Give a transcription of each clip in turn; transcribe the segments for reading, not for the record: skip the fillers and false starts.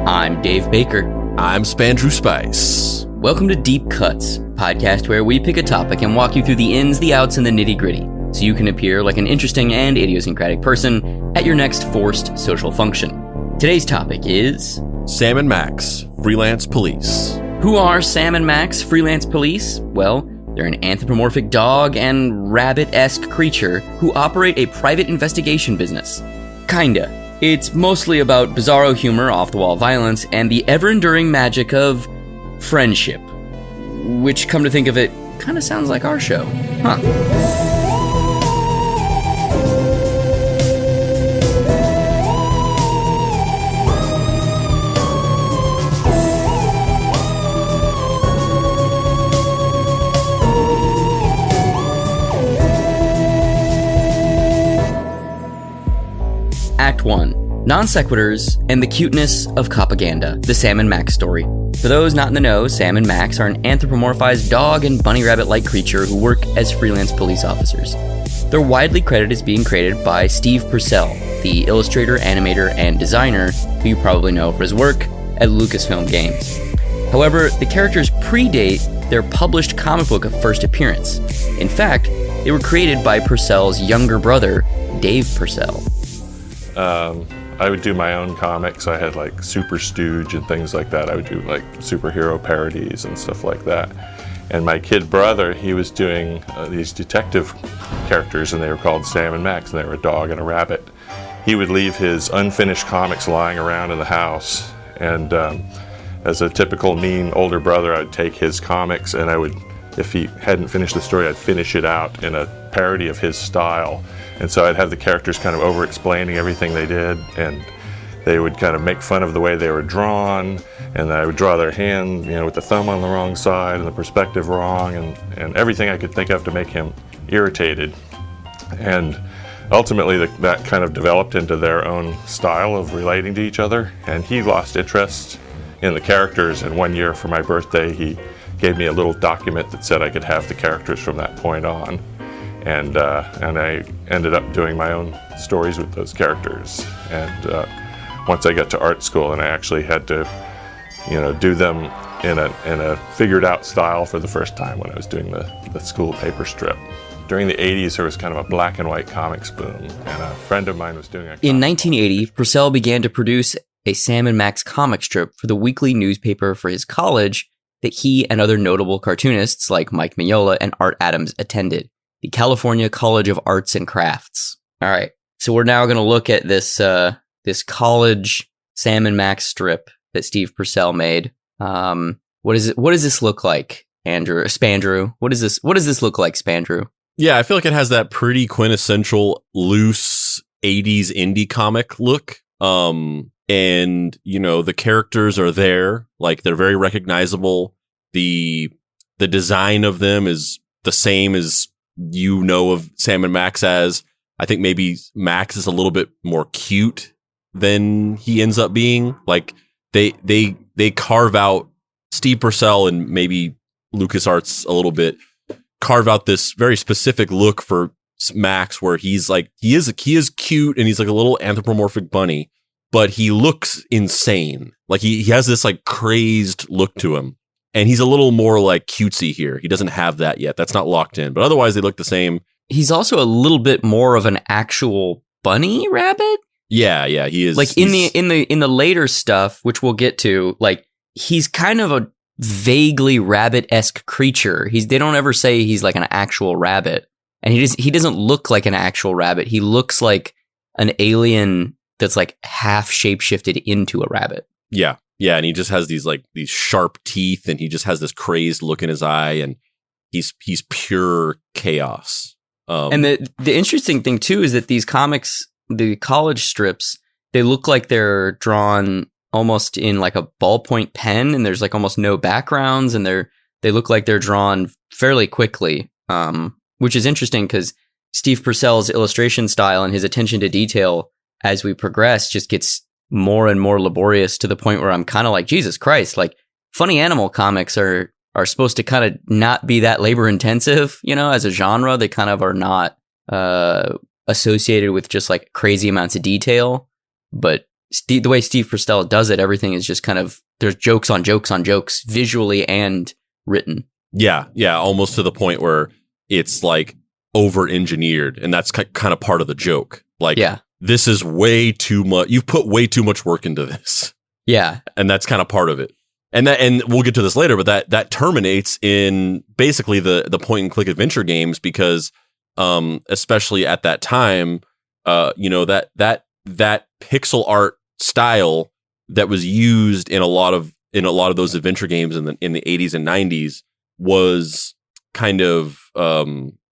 I'm Dave Baker. I'm Spandrew Spice. Welcome to Deep Cuts, podcast where we pick a topic and walk you through the ins, the outs, and the nitty-gritty, so you can appear like an interesting and idiosyncratic person at your next forced social function. Today's topic is... Sam and Max, freelance police. Who are Sam and Max, freelance police? Well, they're an anthropomorphic dog and rabbit-esque creature who operate a private investigation business. Kinda. It's mostly about bizarro humor, off-the-wall violence, and the ever-enduring magic of friendship. Which, come to think of it, kinda sounds like our show. Huh. Act 1. Non sequiturs and the cuteness of Copaganda, the Sam and Max story. For those not in the know, Sam and Max are an anthropomorphized dog and bunny rabbit-like creature who work as freelance police officers. They're widely credited as being created by Steve Purcell, the illustrator, animator, and designer who you probably know for his work at Lucasfilm Games. However, the characters predate their published comic book of first appearance. In fact, they were created by Purcell's younger brother, Dave Purcell. I would do my own comics. I had like Super Stooge and things like that. I would do like superhero parodies and stuff like that. And my kid brother, he was doing these detective characters, and they were called Sam and Max, and they were a dog and a rabbit. He would leave his unfinished comics lying around in the house, and as a typical mean older brother, I'd take his comics and I would, if he hadn't finished the story, I'd finish it out in a parody of his style. And so I'd have the characters kind of over-explaining everything they did, and they would kind of make fun of the way they were drawn, and I would draw their hand, with the thumb on the wrong side and the perspective wrong, and everything I could think of to make him irritated. And ultimately that kind of developed into their own style of relating to each other, and he lost interest in the characters, and one year for my birthday he gave me a little document that said I could have the characters from that point on. And I ended up doing my own stories with those characters. And once I got to art school, and I actually had to, do them in a figured out style for the first time when I was doing the school paper strip. During the 80s, there was kind of a black and white comics boom, and a friend of mine was doing a In 1980, Purcell began to produce a Sam and Max comic strip for the weekly newspaper for his college that he and other notable cartoonists like Mike Mignola and Art Adams attended. The California College of Arts and Crafts. All right, so we're now going to look at this college Sam and Max strip that Steve Purcell made. What is it? What does this look like, Spandrew? What does this look like, Spandrew? Yeah, I feel like it has that pretty quintessential loose 80s indie comic look. And the characters are there, like they're very recognizable. The design of them is the same as of Sam and Max as. I think maybe Max is a little bit more cute than he ends up being. Like they carve out, Steve Purcell and maybe LucasArts a little bit carve out this very specific look for Max, where he's like he is cute and he's like a little anthropomorphic bunny, but he looks insane. Like he has this like crazed look to him. And he's a little more like cutesy here. He doesn't have that yet. That's not locked in. But otherwise, they look the same. He's also a little bit more of an actual bunny rabbit. Yeah, he is. Like in the later stuff, which we'll get to, like he's kind of a vaguely rabbit-esque creature. They don't ever say he's like an actual rabbit, and he doesn't look like an actual rabbit. He looks like an alien that's like half shapeshifted into a rabbit. Yeah, and he just has these sharp teeth, and he just has this crazed look in his eye, and he's pure chaos. And the interesting thing too is that these comics, the college strips, they look like they're drawn almost in like a ballpoint pen, and there's like almost no backgrounds, and they look like they're drawn fairly quickly, which is interesting because Steve Purcell's illustration style and his attention to detail as we progress just gets more and more laborious, to the point where I'm kind of like, Jesus Christ, like funny animal comics are supposed to kind of not be that labor intensive, as a genre. They kind of are not associated with just like crazy amounts of detail. But the way Steve Purcell does it, everything is just kind of, there's jokes on jokes on jokes, visually and written. Yeah, almost to the point where it's like over-engineered, and that's kind of part of the joke. Like, this is way too much. You've put way too much work into this. Yeah. And that's kind of part of it. And we'll get to this later, but that terminates in basically the point and click adventure games, because especially at that time, that pixel art style that was used in a lot of those adventure games in the 80s and 90s was kind of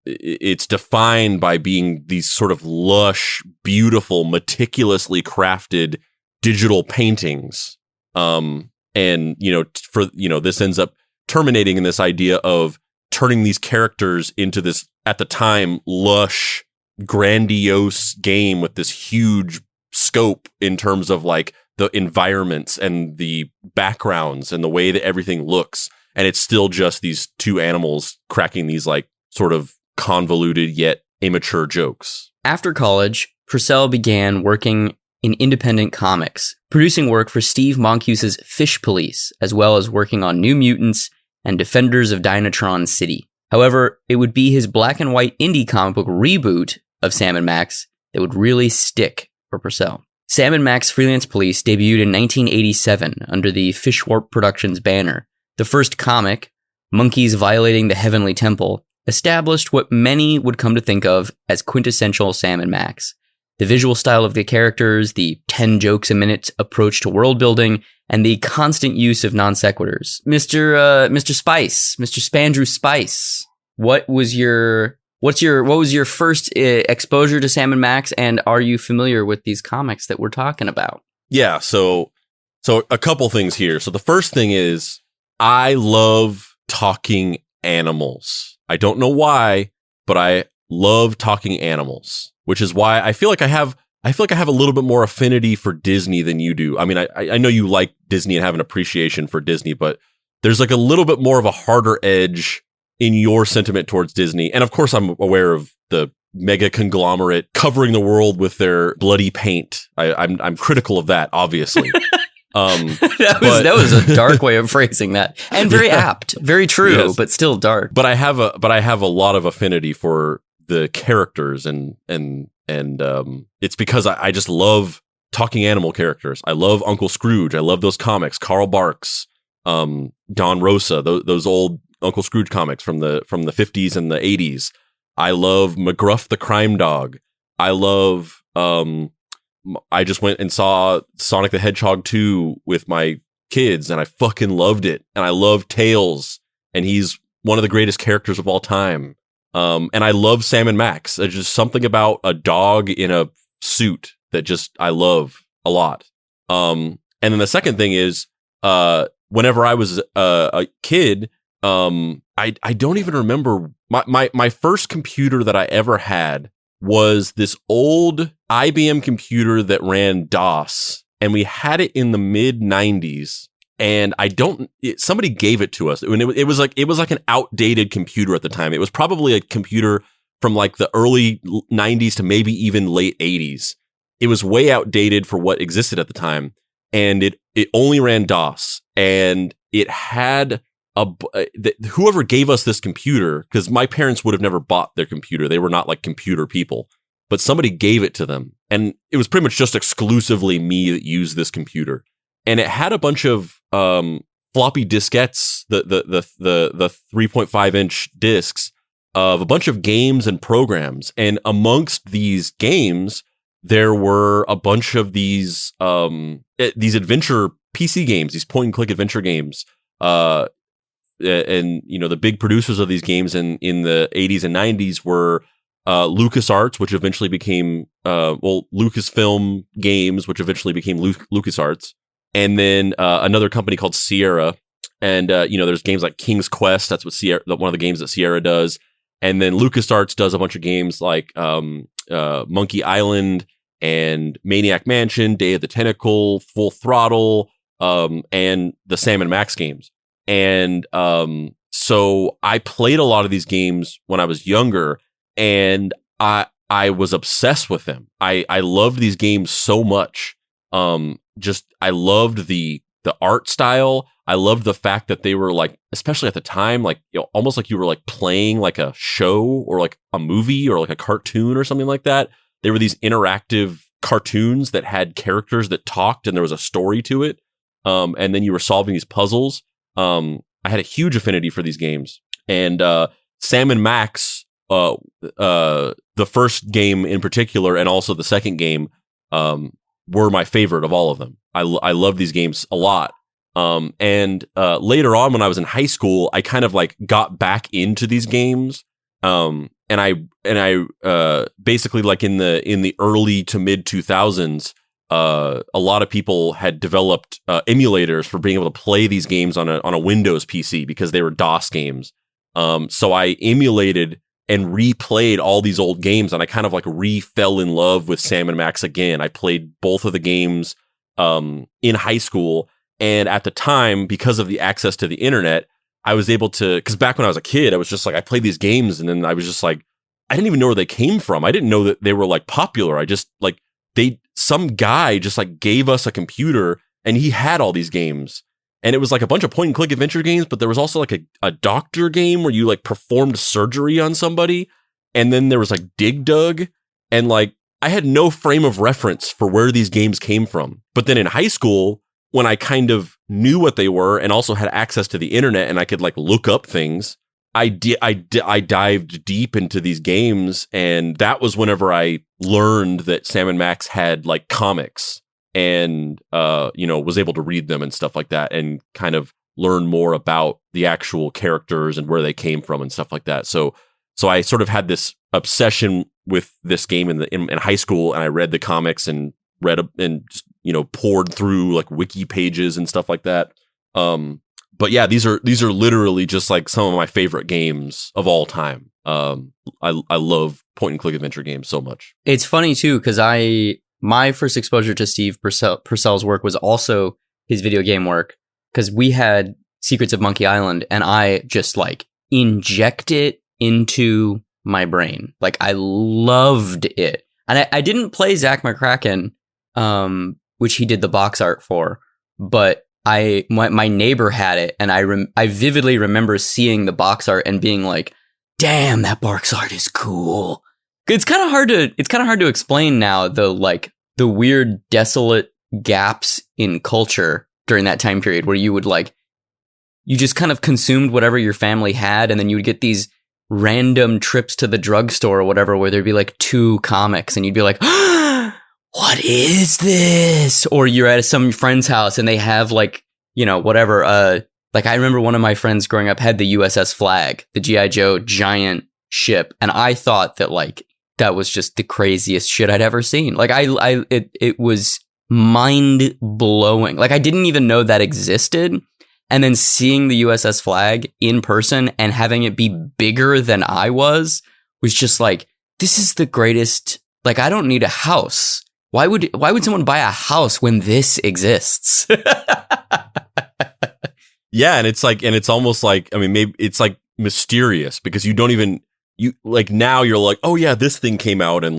it's defined by being these sort of lush, beautiful, meticulously crafted digital paintings. And, this ends up terminating in this idea of turning these characters into this, at the time, lush, grandiose game with this huge scope in terms of like the environments and the backgrounds and the way that everything looks. And it's still just these two animals cracking these like sort of convoluted yet immature jokes. After college, Purcell began working in independent comics, producing work for Steve Moncuse's Fish Police, as well as working on New Mutants and Defenders of Dynatron City. However, it would be his black and white indie comic book reboot of Sam and Max that would really stick for Purcell. Sam and Max Freelance Police debuted in 1987 under the Fishwarp Productions banner. The first comic, Monkeys Violating the Heavenly Temple, established what many would come to think of as quintessential Sam and Max. The visual style of the characters, the 10 jokes a minute approach to world building, and the constant use of non sequiturs. Mr. Spice, Mr. Spandrew Spice, what was your first exposure to Sam and Max, and are you familiar with these comics that we're talking about? Yeah, so a couple things here. So the first thing is, I love talking animals. I don't know why, but I love talking animals, which is why I feel like I have a little bit more affinity for Disney than you do. I mean, I know you like Disney and have an appreciation for Disney, but there's like a little bit more of a harder edge in your sentiment towards Disney. And of course, I'm aware of the mega conglomerate covering the world with their bloody paint. I'm critical of that, obviously. That was a dark way of phrasing that, and very apt, very true, yes, but still dark. But I have a lot of affinity for the characters, and it's because I just love talking animal characters. I love Uncle Scrooge. I love those comics, Carl Barks, Don Rosa, those old Uncle Scrooge comics from the 50s and the 80s. I love McGruff the Crime Dog. I love I just went and saw Sonic the Hedgehog 2 with my kids, and I fucking loved it. And I love Tails, and he's one of the greatest characters of all time. And I love Sam and Max. There's just something about a dog in a suit that just I love a lot. And then the second thing is, whenever I was a kid, I don't even remember my first computer that I ever had was this old IBM computer that ran DOS, and we had it in the mid 90s. And somebody gave it to us. And it was like an outdated computer at the time. It was probably a computer from like the early 90s to maybe even late 80s. It was way outdated for what existed at the time. And it only ran DOS. And it had whoever gave us this computer, because my parents would have never bought their computer. They were not like computer people. But somebody gave it to them. And it was pretty much just exclusively me that used this computer. And it had a bunch of floppy diskettes, the 3.5 inch discs of a bunch of games and programs. And amongst these games, there were a bunch of these adventure PC games, these point and click adventure games. And the big producers of these games in the 80s and 90s were LucasArts, which eventually became Lucasfilm Games, which eventually became LucasArts. And then another company called Sierra, and there's games like King's Quest. That's what one of the games that Sierra does. And then LucasArts does a bunch of games like Monkey Island and Maniac Mansion, Day of the Tentacle, Full Throttle, and the Sam and Max games. And so I played a lot of these games when I was younger, and I was obsessed with them. I loved these games so much Just I loved the art style. I loved the fact that they were like, especially at the time, like, you know, almost like you were like playing like a show or like a movie or like a cartoon or something like that. They were these interactive cartoons that had characters that talked and there was a story to it. And then you were solving these puzzles. I had a huge affinity for these games. And Sam and Max, the first game in particular, and also the second game, were my favorite of all of them. I love these games a lot. And later on, when I was in high school, I kind of like got back into these games. And I basically, like in the early to mid 2000s, a lot of people had developed emulators for being able to play these games on a Windows PC because they were DOS games. So I emulated and replayed all these old games, and I kind of like fell in love with Sam and Max again. I played both of the games in high school, and at the time, because of the access to the internet, I was able to, because back when I was a kid, I was just like, I played these games, and then I was just like, I didn't even know where they came from. I didn't know that they were like popular. I just like, some guy just like gave us a computer and he had all these games. And it was like a bunch of point and click adventure games, but there was also like a doctor game where you like performed surgery on somebody. And then there was like Dig Dug. And like, I had no frame of reference for where these games came from. But then in high school, when I kind of knew what they were and also had access to the internet and I could like look up things, I dived deep into these games. And that was whenever I learned that Sam and Max had like comics. And, was able to read them and stuff like that and kind of learn more about the actual characters and where they came from and stuff like that. So I sort of had this obsession with this game in high school, and I read the comics and just, poured through like wiki pages and stuff like that. But yeah, these are literally just like some of my favorite games of all time. I love point and click adventure games so much. It's funny too, because my first exposure to Steve Purcell's work was also his video game work, because we had Secrets of Monkey Island and I just like inject it into my brain. Like I loved it. And I didn't play Zach McCracken, which he did the box art for, but my neighbor had it, and I vividly remember seeing the box art and being like, damn, that box art is cool. It's kind of hard to explain now, the weird desolate gaps in culture during that time period where you would you just kind of consumed whatever your family had, and then you would get these random trips to the drugstore or whatever where there'd be like 2 comics and you'd be like, what is this? Or you're at some friend's house and they have whatever. I remember one of my friends growing up had the USS Flag, the G.I. Joe giant ship, and I thought that that was just the craziest shit I'd ever seen. It was mind blowing. I didn't even know that existed. And then seeing the USS Flag in person and having it be bigger than I was just this is the greatest. I don't need a house. Why would someone buy a house when this exists? Yeah. And it's almost maybe it's mysterious because you don't even, now you're like, oh yeah, this thing came out and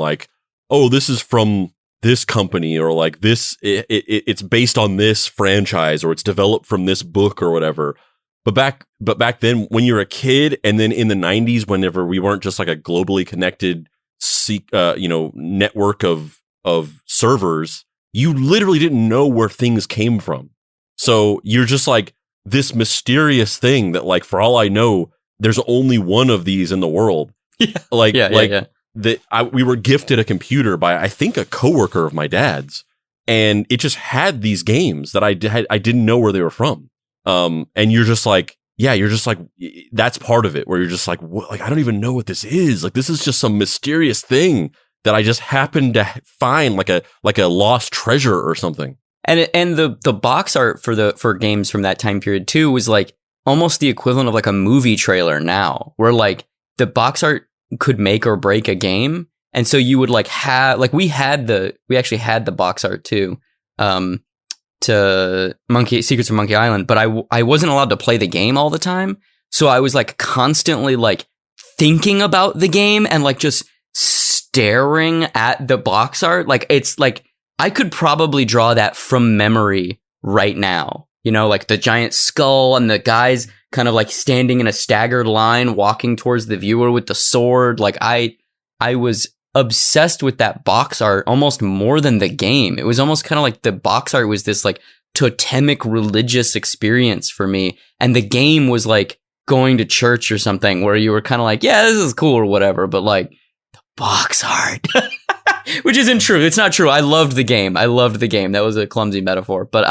oh, this is from this company, or this, it's based on this franchise, or it's developed from this book or whatever. But back then when you're a kid, and then in the 90s, whenever we weren't just a globally connected, network of servers, you literally didn't know where things came from. So you're just this mysterious thing that for all I know, there's only one of these in the world. Yeah. We were gifted a computer by, I think, a coworker of my dad's, and it just had these games that I didn't know where they were from. And you're just that's part of it, where you're just what, I don't even know what this is. This is just some mysterious thing that I just happened to find, like a lost treasure or something. And the box art for games from that time period too was almost the equivalent of a movie trailer now, where the box art could make or break a game. And so you would have we actually had the box art too, to Secrets of Monkey Island, but I wasn't allowed to play the game all the time. So I was constantly thinking about the game and just staring at the box art. It's I could probably draw that from memory right now. You know, like the giant skull and the guys kind of like standing in a staggered line, walking towards the viewer with the sword. Like I was obsessed with that box art almost more than the game. It was almost kind of like the box art was this like totemic religious experience for me. And the game was like going to church or something where you were kind of like, yeah, this is cool or whatever. But like the box art, which isn't true. It's not true. I loved the game. That was a clumsy metaphor, but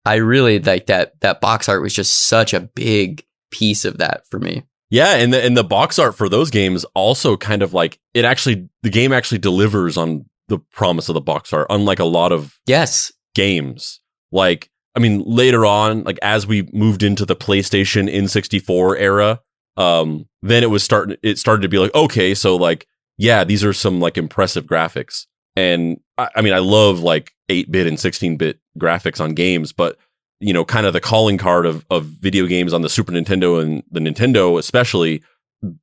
I really like that box art was just such a big piece of that for me. Yeah, and the box art for those games also kind of like the game actually delivers on the promise of the box art, unlike a lot of games. Like, I mean, later on, like as we moved into the PlayStation N64 era, then it started to be like, okay, so like, yeah, these are some like impressive graphics. And I mean, I love like 8-bit and 16-bit graphics on games, but you know, kind of the calling card of video games on the Super Nintendo and the Nintendo, especially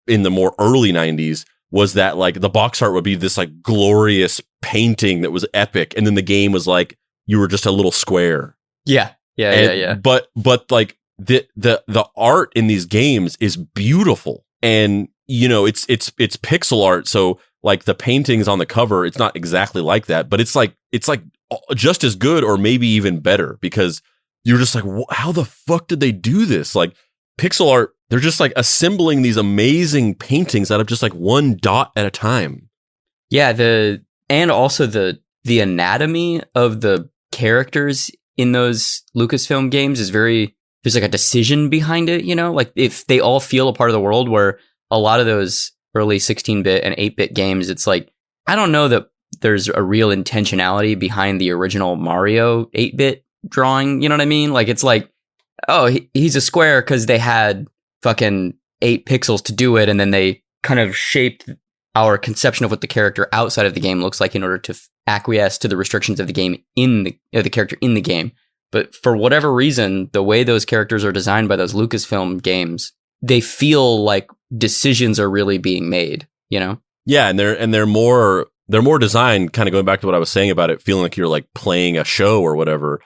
in the more early 90s, was that like the box art would be this like glorious painting that was epic. And then the game was like, you were just a little square. Yeah. But like the art in these games is beautiful. And, you know, it's pixel art. So like the paintings on the cover, it's not exactly like that, but it's like just as good or maybe even better, because you're just like, how the fuck did they do this? Like pixel art, they're just like assembling these amazing paintings out of just like one dot at a time. Yeah, and also the anatomy of the characters in those Lucasfilm games is there's like a decision behind it, you know? Like if they all feel a part of the world, where a lot of those early 16-bit and 8-bit games, it's like, I don't know that there's a real intentionality behind the original Mario 8-bit drawing, you know what I mean? Like it's like, oh, he's a square because they had fucking 8 pixels to do it, and then they kind of shaped our conception of what the character outside of the game looks like in order to acquiesce to the restrictions of the game the character in the game. But for whatever reason, the way those characters are designed by those Lucasfilm games, they feel like decisions are really being made, you know? Yeah, and they're more designed, kind of going back to what I was saying about it feeling like you're like playing a show or whatever.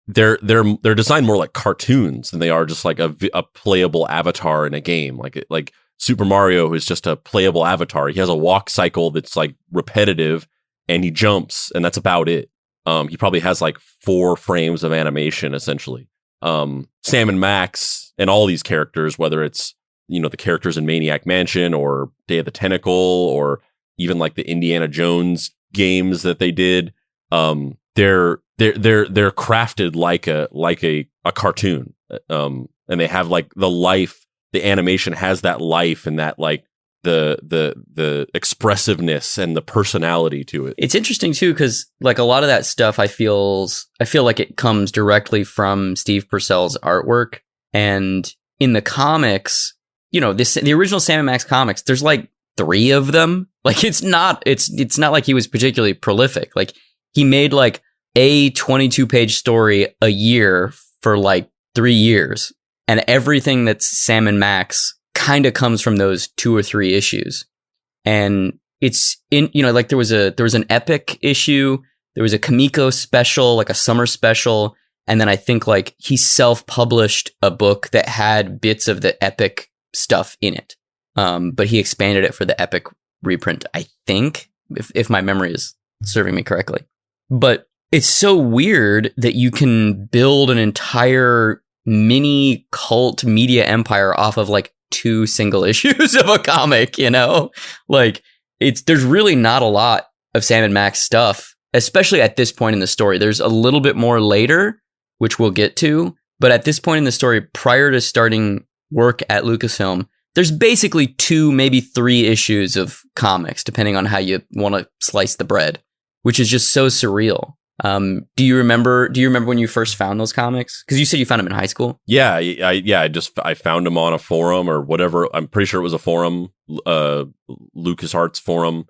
They're designed more like cartoons than they are just like a playable avatar in a game. Like Super Mario is just a playable avatar. He has a walk cycle that's like repetitive, and he jumps, and that's about it. He probably has like 4 frames of animation essentially. Sam and Max and all these characters, whether it's, you know, the characters in Maniac Mansion or Day of the Tentacle or even like the Indiana Jones games that they did, they're crafted like a cartoon, and they have like the animation has that life and that like the expressiveness and the personality to it. It's interesting too, because like a lot of that stuff, I feel like it comes directly from Steve Purcell's artwork. And in the comics, you know, the original Sam and Max comics, there's like 3 of them. Like it's not like he was particularly prolific. Like he made like a 22-page story a year for like 3 years, and everything that's Sam and Max kind of comes from those 2 or 3 issues. And it's in, you know, like there was an epic issue, there was a Kamiko special, like a summer special, and then I think like he self-published a book that had bits of the epic stuff in it, but he expanded it for the epic reprint, I think, if my memory is serving me correctly. But it's so weird that you can build an entire mini cult media empire off of like 2 single issues of a comic, you know? Like there's really not a lot of Sam and Max stuff, especially at this point in the story. There's a little bit more later, which we'll get to, but at this point in the story, prior to starting work at Lucasfilm, there's basically 2, maybe 3 issues of comics, depending on how you want to slice the bread, which is just so surreal. Do you remember when you first found those comics? Because you said you found them in high school. Yeah, I found them on a forum or whatever. I'm pretty sure it was a forum, LucasArts forum,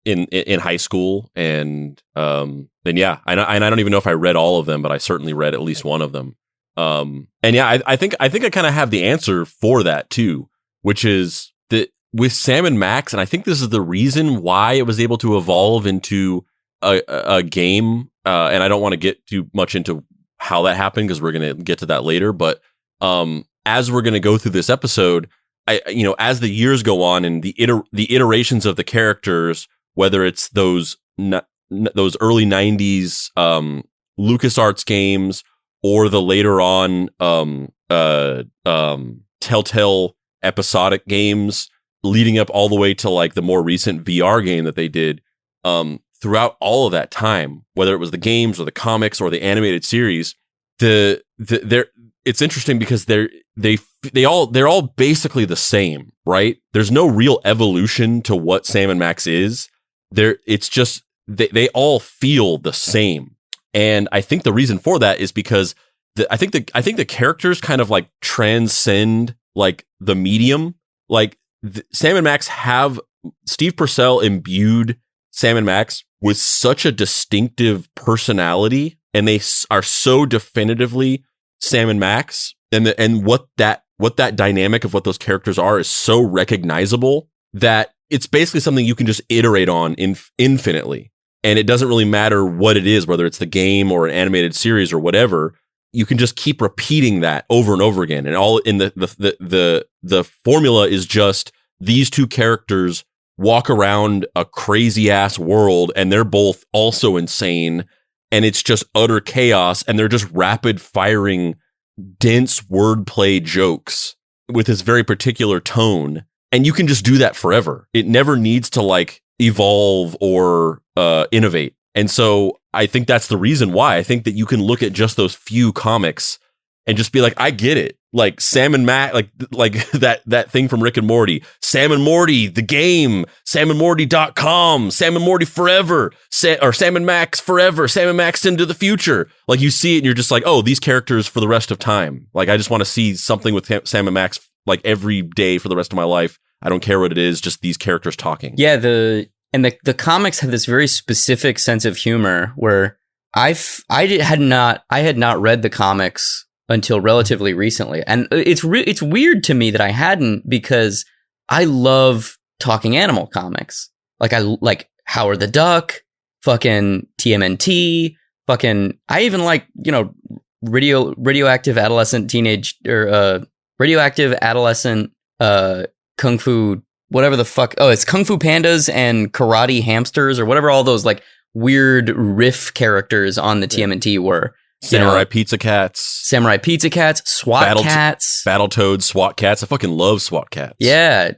in high school, and then yeah, and I don't even know if I read all of them, but I certainly read at least one of them. And yeah, I think I kind of have the answer for that too, which is that with Sam and Max, and I think this is the reason why it was able to evolve into a game, and I don't want to get too much into how that happened because we're going to get to that later. But as we're going to go through this episode, as the years go on and the iterations of the characters, whether it's those early 90s LucasArts games or the later on Telltale episodic games, leading up all the way to like the more recent VR game that they did, throughout all of that time, whether it was the games or the comics or the animated series, it's interesting because they're all basically the same, right? There's no real evolution to what Sam and Max is. It's just they all feel the same, and I think the reason for that is because I think the characters kind of like transcend like the medium. Like Sam and Max have Steve Purcell imbued Sam and Max with such a distinctive personality, and they are so definitively Sam and Max, and what that dynamic of what those characters are is so recognizable that it's basically something you can just iterate on infinitely. And it doesn't really matter what it is, whether it's the game or an animated series or whatever. You can just keep repeating that over and over again. And all in the formula is just these two characters walk around a crazy ass world and they're both also insane. And it's just utter chaos. And they're just rapid firing, dense wordplay jokes with this very particular tone. And you can just do that forever. It never needs to like evolve or innovate. And so I think that's the reason why. I think that you can look at just those few comics and just be like, I get it. Like Sam and Max, like that thing from Rick and Morty, Sam and Morty, the game, samandmorty.com, Sam and Morty forever, or Sam and Max forever, Sam and Max into the future. Like you see it and you're just like, oh, these characters for the rest of time. Like I just want to see something with Sam and Max like every day for the rest of my life. I don't care what it is, just these characters talking. Yeah, the comics have this very specific sense of humor where I had not read the comics until relatively recently, and it's weird to me that I hadn't, because I love talking animal comics. Like I like Howard the Duck, fucking TMNT, fucking I even like radioactive adolescent teenage or radioactive adolescent kung fu. Whatever the fuck. Oh, it's Kung Fu Pandas and Karate Hamsters or whatever all those like weird riff characters on the TMNT were. Samurai Pizza Cats. SWAT Cats. Battletoads, SWAT Cats. I fucking love SWAT Cats. Yeah.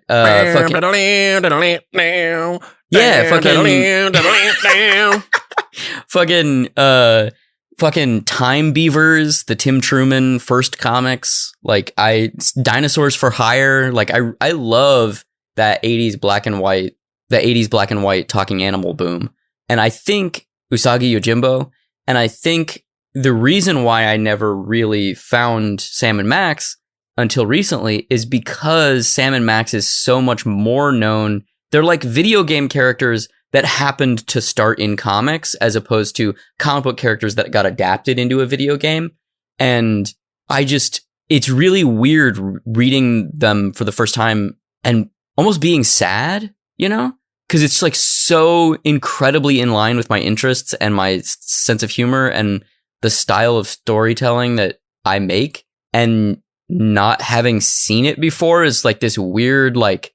Fucking Time Beavers, the Tim Truman first comics. Like Dinosaurs for Hire. Like I love that 80s black and white talking animal boom. And I think Usagi Yojimbo, and I think the reason why I never really found Sam and Max until recently is because Sam and Max is so much more known. They're like video game characters that happened to start in comics as opposed to comic book characters that got adapted into a video game. And it's really weird reading them for the first time and almost being sad, because it's like so incredibly in line with my interests and my sense of humor and the style of storytelling that I make, and not having seen it before is like this weird, like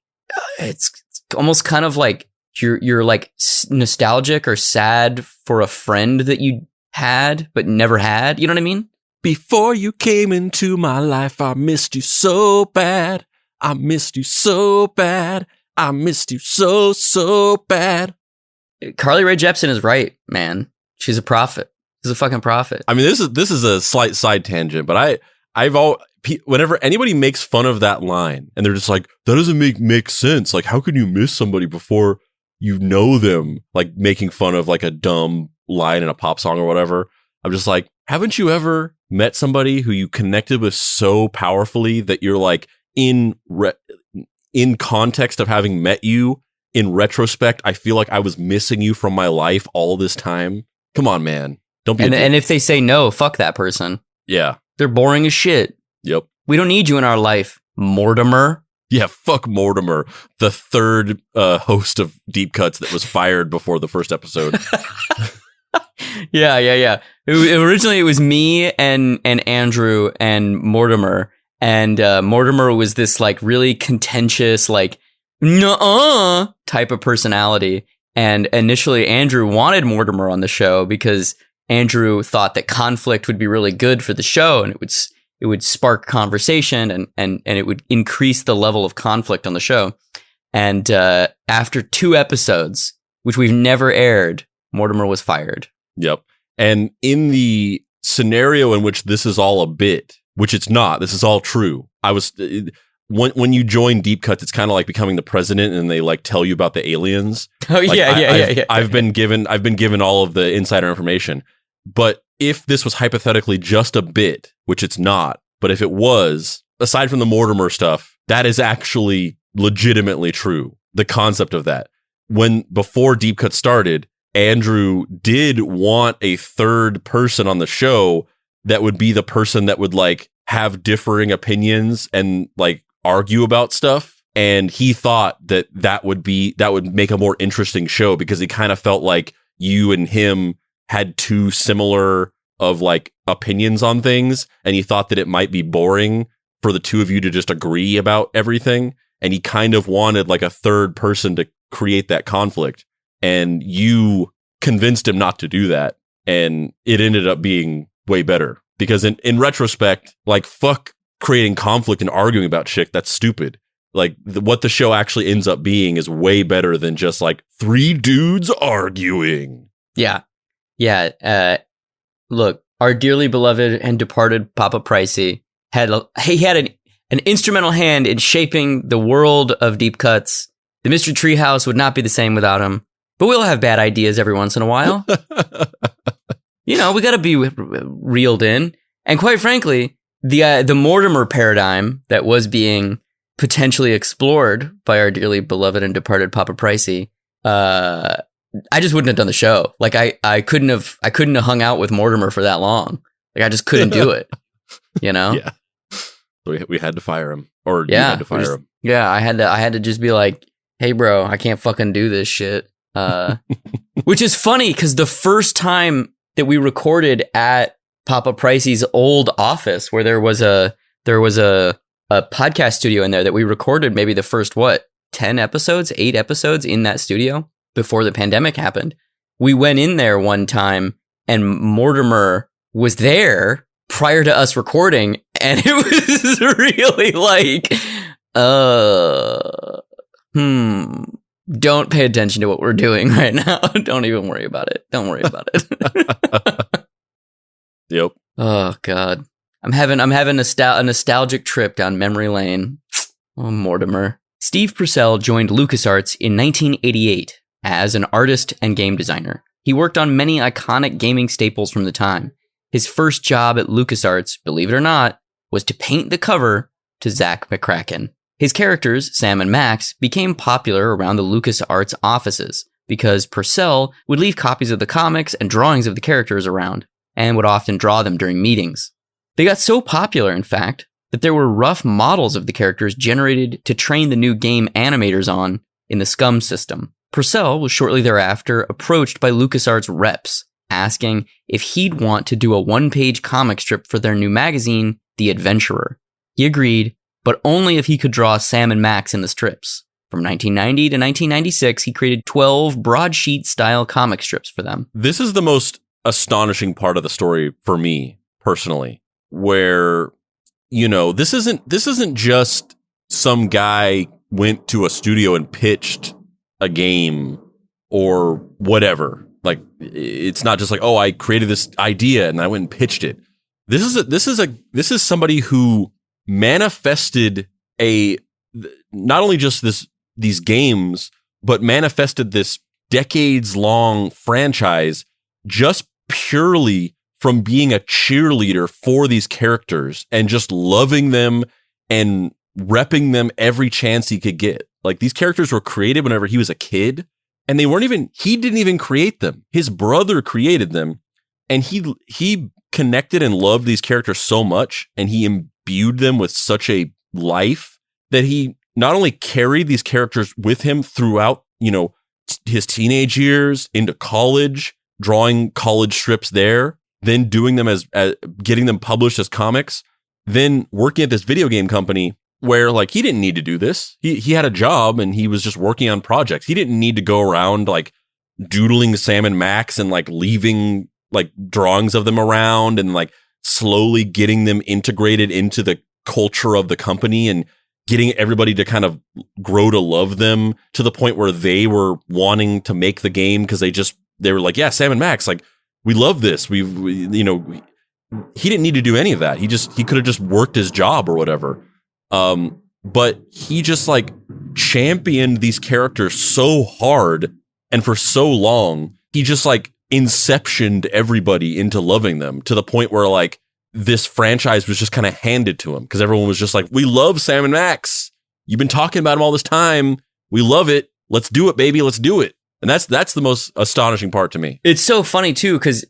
it's almost kind of like you're like nostalgic or sad for a friend that you had but never had. You know what I mean? Before you came into my life, I missed you so bad. I missed you so bad. I missed you so bad. Carly Rae Jepsen is right, man. She's a prophet. She's a fucking prophet. I mean, this is a slight side tangent, but whenever anybody makes fun of that line and they're just like, that doesn't make sense. Like, how can you miss somebody before you know them? Like making fun of like a dumb line in a pop song or whatever. I'm just like, haven't you ever met somebody who you connected with so powerfully that you're like, in context of having met you, in retrospect, I feel like I was missing you from my life all this time. Come on, man. Don't be. And if they say no, fuck that person. Yeah. They're boring as shit. Yep. We don't need you in our life, Mortimer. Yeah, fuck Mortimer, the third host of Deep Cuts that was fired before the first episode. Yeah. Originally, it was me and Andrew and Mortimer. And Mortimer was this like really contentious, like, nuh-uh type of personality. And initially, Andrew wanted Mortimer on the show because Andrew thought that conflict would be really good for the show, and it would spark conversation and it would increase the level of conflict on the show. And after 2 episodes, which we've never aired, Mortimer was fired. Yep. And in the scenario in which this is all a bit, which it's not, this is all true. When you join Deep Cuts, it's kind of like becoming the president, and they like tell you about the aliens. Oh like, yeah. I've been given all of the insider information. But if this was hypothetically just a bit, which it's not, but if it was, aside from the Mortimer stuff, that is actually legitimately true. The concept of that. Before Deep Cuts started, Andrew did want a third person on the show that would be the person that would like have differing opinions and like argue about stuff. And he thought that would make a more interesting show, because he kind of felt like you and him had too similar of like opinions on things, and he thought that it might be boring for the two of you to just agree about everything. And he kind of wanted like a third person to create that conflict, and you convinced him not to do that. And it ended up being way better, because in retrospect, like, fuck creating conflict and arguing about shit. That's stupid. Like what the show actually ends up being is way better than just like 3 dudes arguing. Yeah. Look, our dearly beloved and departed Papa Pricey had an instrumental hand in shaping the world of Deep Cuts. The Mystery Treehouse would not be the same without him. But we'll have bad ideas every once in a while. We got to be reeled in. And quite frankly, the Mortimer paradigm that was being potentially explored by our dearly beloved and departed Papa Pricey, I just wouldn't have done the show. Like I couldn't have hung out with Mortimer for that long. Like I just couldn't do it. Yeah. We had to fire him, or you had to fire him. Yeah, I had to just be like, hey, bro, I can't fucking do this shit. Which is funny because the first time that we recorded at Papa Pricey's old office, where there was a podcast studio in there that we recorded maybe the first 8 episodes in that studio before the pandemic happened. We went in there one time and Mortimer was there prior to us recording, and it was really like, don't pay attention to what we're doing right now. Don't even worry about it. Don't worry about it. Yep. Oh God, I'm having a nostalgic trip down memory lane. Oh, Mortimer. Steve Purcell joined LucasArts in 1988 as an artist and game designer. He worked on many iconic gaming staples from the time. His first job at LucasArts, believe it or not, was to paint the cover to Zack McCracken. His characters, Sam and Max, became popular around the LucasArts offices because Purcell would leave copies of the comics and drawings of the characters around, and would often draw them during meetings. They got so popular, in fact, that there were rough models of the characters generated to train the new game animators on in the Scum system. Purcell was shortly thereafter approached by LucasArts reps, asking if he'd want to do a 1-page comic strip for their new magazine, The Adventurer. He agreed, but only if he could draw Sam and Max in the strips. From 1990 to 1996, he created 12 broadsheet-style comic strips for them. This is the most astonishing part of the story for me, personally, where, this isn't just some guy went to a studio and pitched a game or whatever. Like, it's not just like, oh, I created this idea and I went and pitched it. This is somebody who manifested not only just these games, but manifested this decades-long franchise just purely from being a cheerleader for these characters and just loving them and repping them every chance he could get. Like, these characters were created whenever he was a kid, and he didn't even create them. His brother created them, and he connected and loved these characters so much, and he imbued them with such a life that he not only carried these characters with him throughout, his teenage years into college, drawing college strips there, then doing them as getting them published as comics, then working at this video game company where like he didn't need to do this. He had a job and he was just working on projects. He didn't need to go around like doodling Sam and Max and like leaving like drawings of them around and like slowly getting them integrated into the culture of the company and getting everybody to kind of grow to love them to the point where they were wanting to make the game because they were like, yeah, Sam and Max, like we love this. He didn't need to do any of that. He could have just worked his job or whatever. But he just like championed these characters so hard and for so long. He just like inceptioned everybody into loving them to the point where like this franchise was just kind of handed to him because everyone was just like, we love Sam and Max. You've been talking about them all this time. We love it. Let's do it, baby. Let's do it. And that's the most astonishing part to me. It's so funny too, because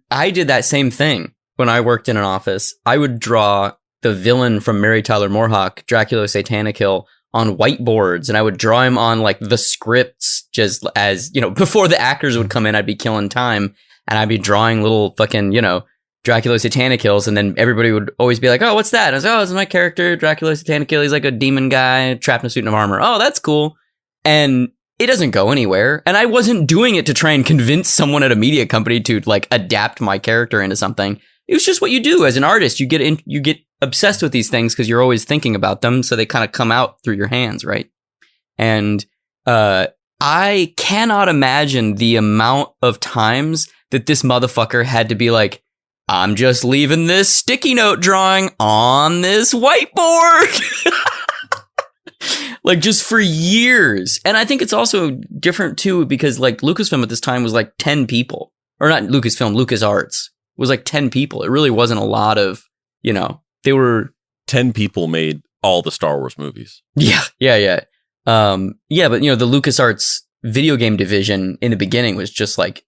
I did that same thing when I worked in an office. I would draw the villain from Mary Tyler Moorhawk, Dracula Satanic Hill, on whiteboards, and I would draw him on like the scripts just as, before the actors would come in, I'd be killing time and I'd be drawing little fucking, Dracula Satanic Hills, and then everybody would always be like, oh, what's that? And I was like, oh, this is my character, Dracula Satanic Hill. He's like a demon guy trapped in a suit of armor. Oh, that's cool. And it doesn't go anywhere. And I wasn't doing it to try and convince someone at a media company to like adapt my character into something. It was just what you do as an artist. You get obsessed with these things because you're always thinking about them. So they kind of come out through your hands, right? And I cannot imagine the amount of times that this motherfucker had to be like, I'm just leaving this sticky note drawing on this whiteboard. Like just for years. And I think it's also different too, because like Lucasfilm at this time was like 10 people, or not Lucasfilm, LucasArts was like 10 people. It really wasn't a lot of, they were 10 people made all the Star Wars movies. Yeah. But the LucasArts video game division in the beginning was just like,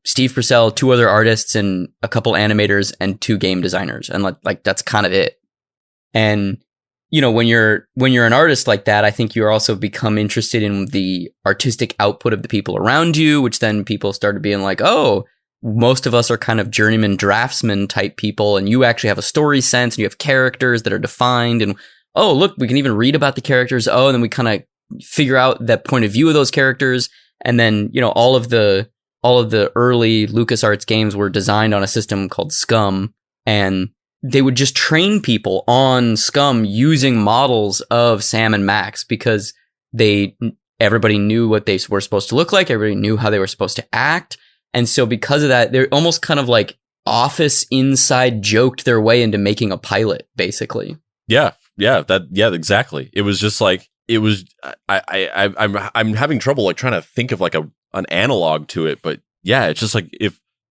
Steve Purcell, 2 other artists and a couple animators and 2 game designers. And like that's kind of it. And when you're an artist like that, I think you also become interested in the artistic output of the people around you, which then people started being like, oh, most of us are kind of journeyman draftsman type people. And you actually have a story sense and you have characters that are defined. And, oh, look, we can even read about the characters. Oh, and then we kind of figure out that point of view of those characters. And then, all of the early LucasArts games were designed on a system called Scum, and they would just train people on Scum using models of Sam and Max because everybody knew what they were supposed to look like. Everybody knew how they were supposed to act. And so because of that, they're almost kind of like Office inside joked their way into making a pilot, basically. Yeah, exactly. It was just like, I'm having trouble like trying to think of like an analog to it, but yeah, it's just like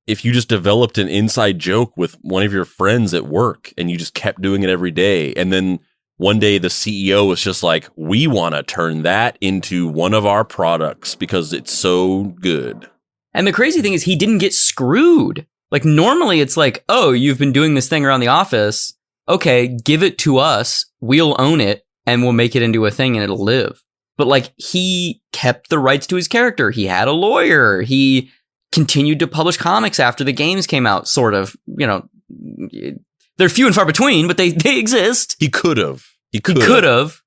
if you just developed an inside joke with one of your friends at work and you just kept doing it every day, and then one day the CEO was just like, we want to turn that into one of our products because it's so good. And the crazy thing is he didn't get screwed. Like normally it's like, oh, you've been doing this thing around the office. Okay, give it to us. We'll own it and we'll make it into a thing and it'll live. But like he kept the rights to his character. He had a lawyer. He continued to publish comics after the games came out, sort of. They're few and far between, but they exist. He could have. There's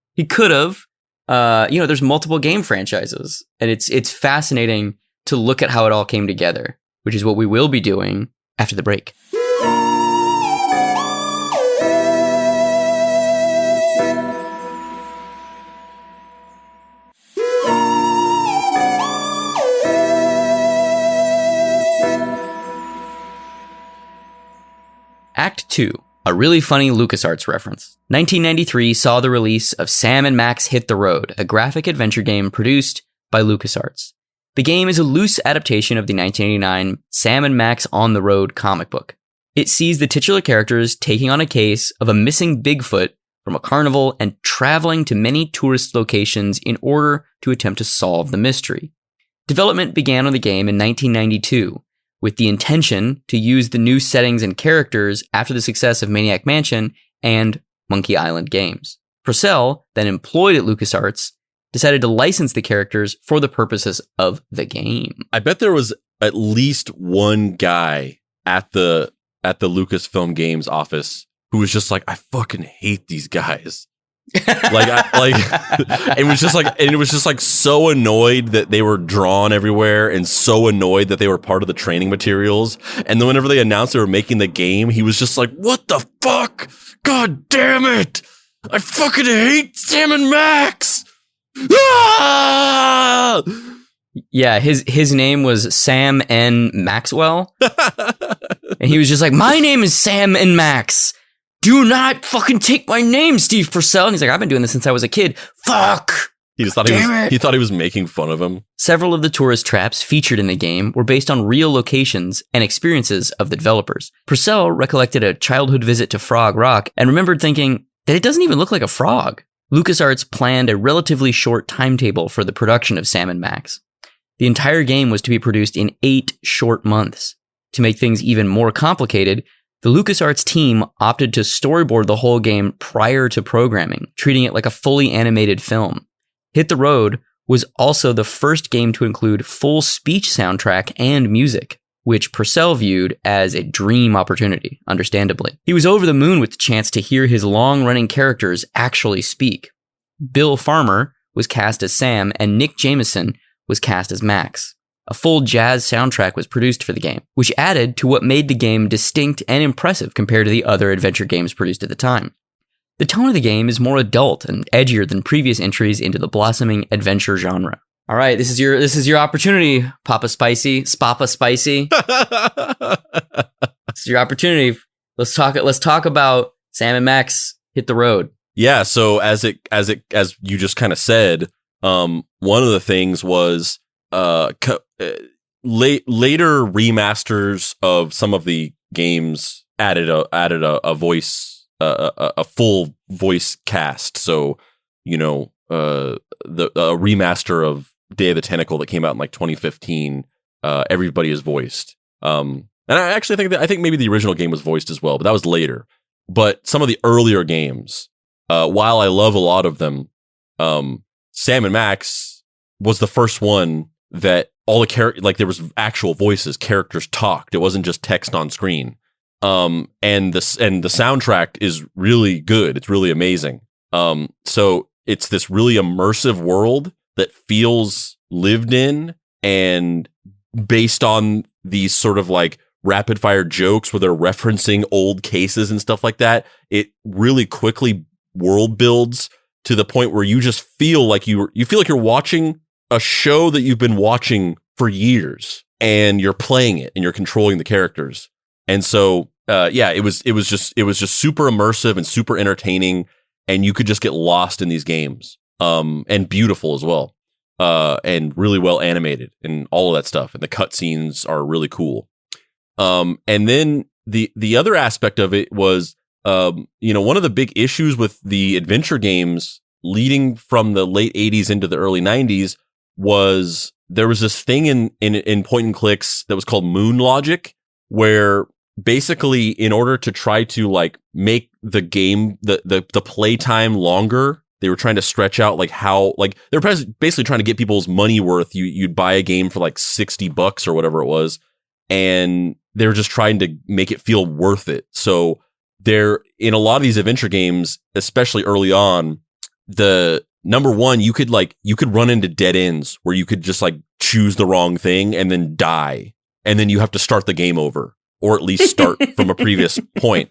multiple game franchises, and it's fascinating to look at how it all came together, which is what we will be doing after the break. Act 2, a really funny LucasArts reference. 1993 saw the release of Sam and Max Hit the Road, a graphic adventure game produced by LucasArts. The game is a loose adaptation of the 1989 Sam and Max On the Road comic book. It sees the titular characters taking on a case of a missing Bigfoot from a carnival and traveling to many tourist locations in order to attempt to solve the mystery. Development began on the game in 1992, with the intention to use the new settings and characters after the success of Maniac Mansion and Monkey Island games. Purcell, then employed at LucasArts, decided to license the characters for the purposes of the game. I bet there was at least one guy at the Lucasfilm Games office who was just like, I fucking hate these guys. It was just like so annoyed that they were drawn everywhere and so annoyed that they were part of the training materials. And then whenever they announced they were making the game, he was just like, what the fuck? God damn it. I fucking hate Sam and Max. Ah! Yeah, his name was Sam N. Maxwell. And he was just like, my name is Sam and Max. Do not fucking take my name, Steve Purcell. And he's like, I've been doing this since I was a kid. Fuck. He just thought he thought he was making fun of him. Several of the tourist traps featured in the game were based on real locations and experiences of the developers. Purcell recollected a childhood visit to Frog Rock and remembered thinking that it doesn't even look like a frog. LucasArts planned a relatively short timetable for the production of Sam and Max. The entire game was to be produced in 8 short months. To make things even more complicated, the LucasArts team opted to storyboard the whole game prior to programming, treating it like a fully animated film. Hit the Road was also the first game to include full speech soundtrack and music, which Purcell viewed as a dream opportunity, understandably. He was over the moon with the chance to hear his long-running characters actually speak. Bill Farmer was cast as Sam, and Nick Jameson was cast as Max. A full jazz soundtrack was produced for the game, which added to what made the game distinct and impressive compared to the other adventure games produced at the time. The tone of the game is more adult and edgier than previous entries into the blossoming adventure genre. All right, this is your opportunity, Papa Spicy, Spapa Spicy. This is your opportunity. Let's talk about Sam and Max Hit the Road. Yeah, so as you just kind of said, one of the things was later remasters of some of the games added a voice, a full voice cast. So, the remaster of Day of the Tentacle that came out in like 2015, everybody is voiced. And I actually think maybe the original game was voiced as well, but that was later. But some of the earlier games, while I love a lot of them, Sam and Max was the first one that all the there was actual voices, characters talked. It wasn't just text on screen. And the soundtrack is really good. It's really amazing. So it's this really immersive world that feels lived in and based on these sort of like rapid fire jokes where they're referencing old cases and stuff like that. It really quickly world builds to the point where you just feel like you're watching a show that you've been watching for years, and you're playing it and you're controlling the characters. And so, it was just super immersive and super entertaining, and you could just get lost in these games. And beautiful as well, and really well animated and all of that stuff. And the cutscenes are really cool. And then the other aspect of it was, one of the big issues with the adventure games leading from the late 80s into the early 90s was there was this thing in point and clicks that was called moon logic, where basically in order to try to like make the game, the playtime longer, they were trying to stretch out like how, like they were basically trying to get people's money worth. You'd buy a game for like $60 or whatever it was, and they were just trying to make it feel worth it. So there, in a lot of these adventure games, especially early on, the number one, you could run into dead ends where you could just like choose the wrong thing and then die. And then you have to start the game over, or at least start from a previous point.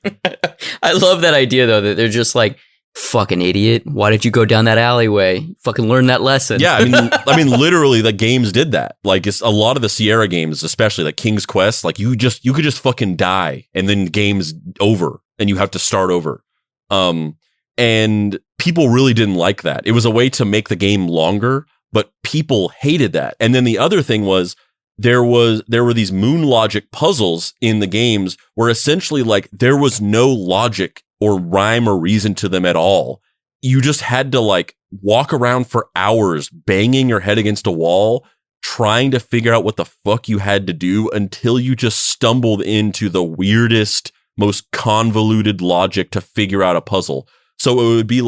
I love that idea though, that they're just like, fucking idiot. Why did you go down that alleyway? Fucking learn that lesson. Yeah. I mean, literally the games did that. Like it's a lot of the Sierra games, especially like King's Quest, like you could just fucking die and then game's over and you have to start over. And people really didn't like that. It was a way to make the game longer, but people hated that. And then the other thing was there were these moon logic puzzles in the games where essentially like there was no logic or rhyme or reason to them at all. You just had to like walk around for hours banging your head against a wall, trying to figure out what the fuck you had to do until you just stumbled into the weirdest, most convoluted logic to figure out a puzzle. So it would be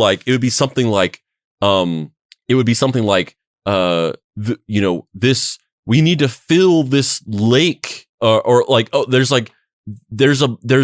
something like this, we need to fill this lake, or like, oh, there's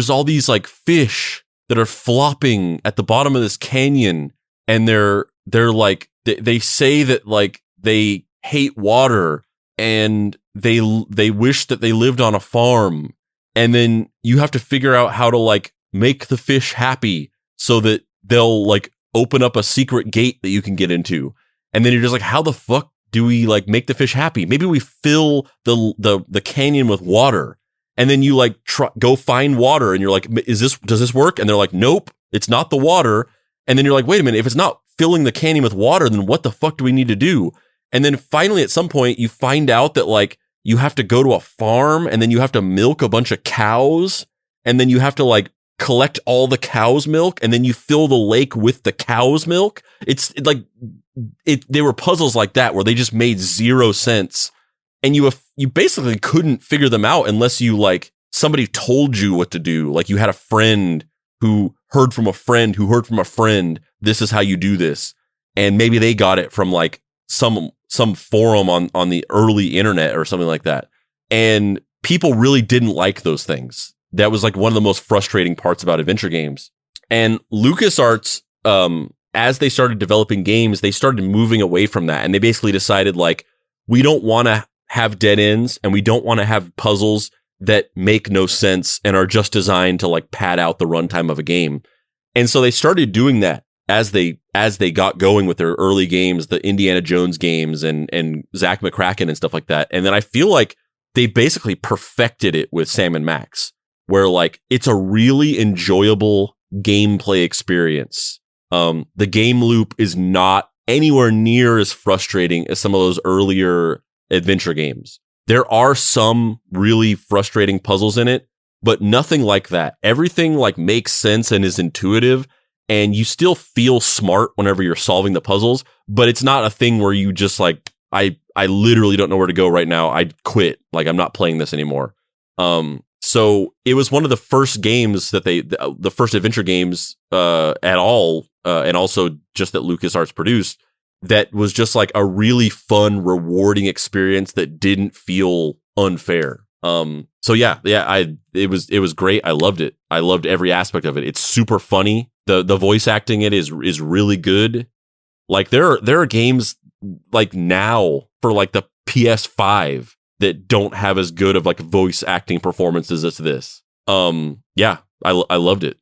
all these like fish that are flopping at the bottom of this canyon, and they're like, they say that like they hate water and they wish that they lived on a farm, and then you have to figure out how to like make the fish happy so that they'll like open up a secret gate that you can get into. And then you're just like, how the fuck do we like make the fish happy? Maybe we fill the canyon with water, and then you like go find water, and you're like, does this work? And they're like, nope, it's not the water. And then you're like, wait a minute, if it's not filling the canyon with water, then what the fuck do we need to do? And then finally, at some point, you find out that like you have to go to a farm, and then you have to milk a bunch of cows, and then you have to like collect all the cow's milk, and then you fill the lake with the cow's milk. They were puzzles like that where they just made zero sense, and you basically couldn't figure them out unless you like somebody told you what to do. Like you had a friend who heard from a friend who heard from a friend, this is how you do this. And maybe they got it from like some forum on the early internet or something like that. And people really didn't like those things. That was like one of the most frustrating parts about adventure games. And LucasArts, as they started developing games, they started moving away from that. And they basically decided like, we don't want to have dead ends, and we don't want to have puzzles that make no sense and are just designed to like pad out the runtime of a game. And so they started doing that as they got going with their early games, the Indiana Jones games and Zach McCracken and stuff like that. And then I feel like they basically perfected it with Sam and Max, where like it's a really enjoyable gameplay experience. The game loop is not anywhere near as frustrating as some of those earlier adventure games. There are some really frustrating puzzles in it, but nothing like that. Everything like makes sense and is intuitive, and you still feel smart whenever you're solving the puzzles, but it's not a thing where you just like, I literally don't know where to go right now. I quit. Like, I'm not playing this anymore. So it was one of the first games that the first adventure games at all, and also just that LucasArts produced, that was just like a really fun, rewarding experience that didn't feel unfair. So it was great. I loved it. I loved every aspect of it. It's super funny. The voice acting is really good. Like there are games like now for like the PS5 that don't have as good of like voice acting performances as this. I loved it.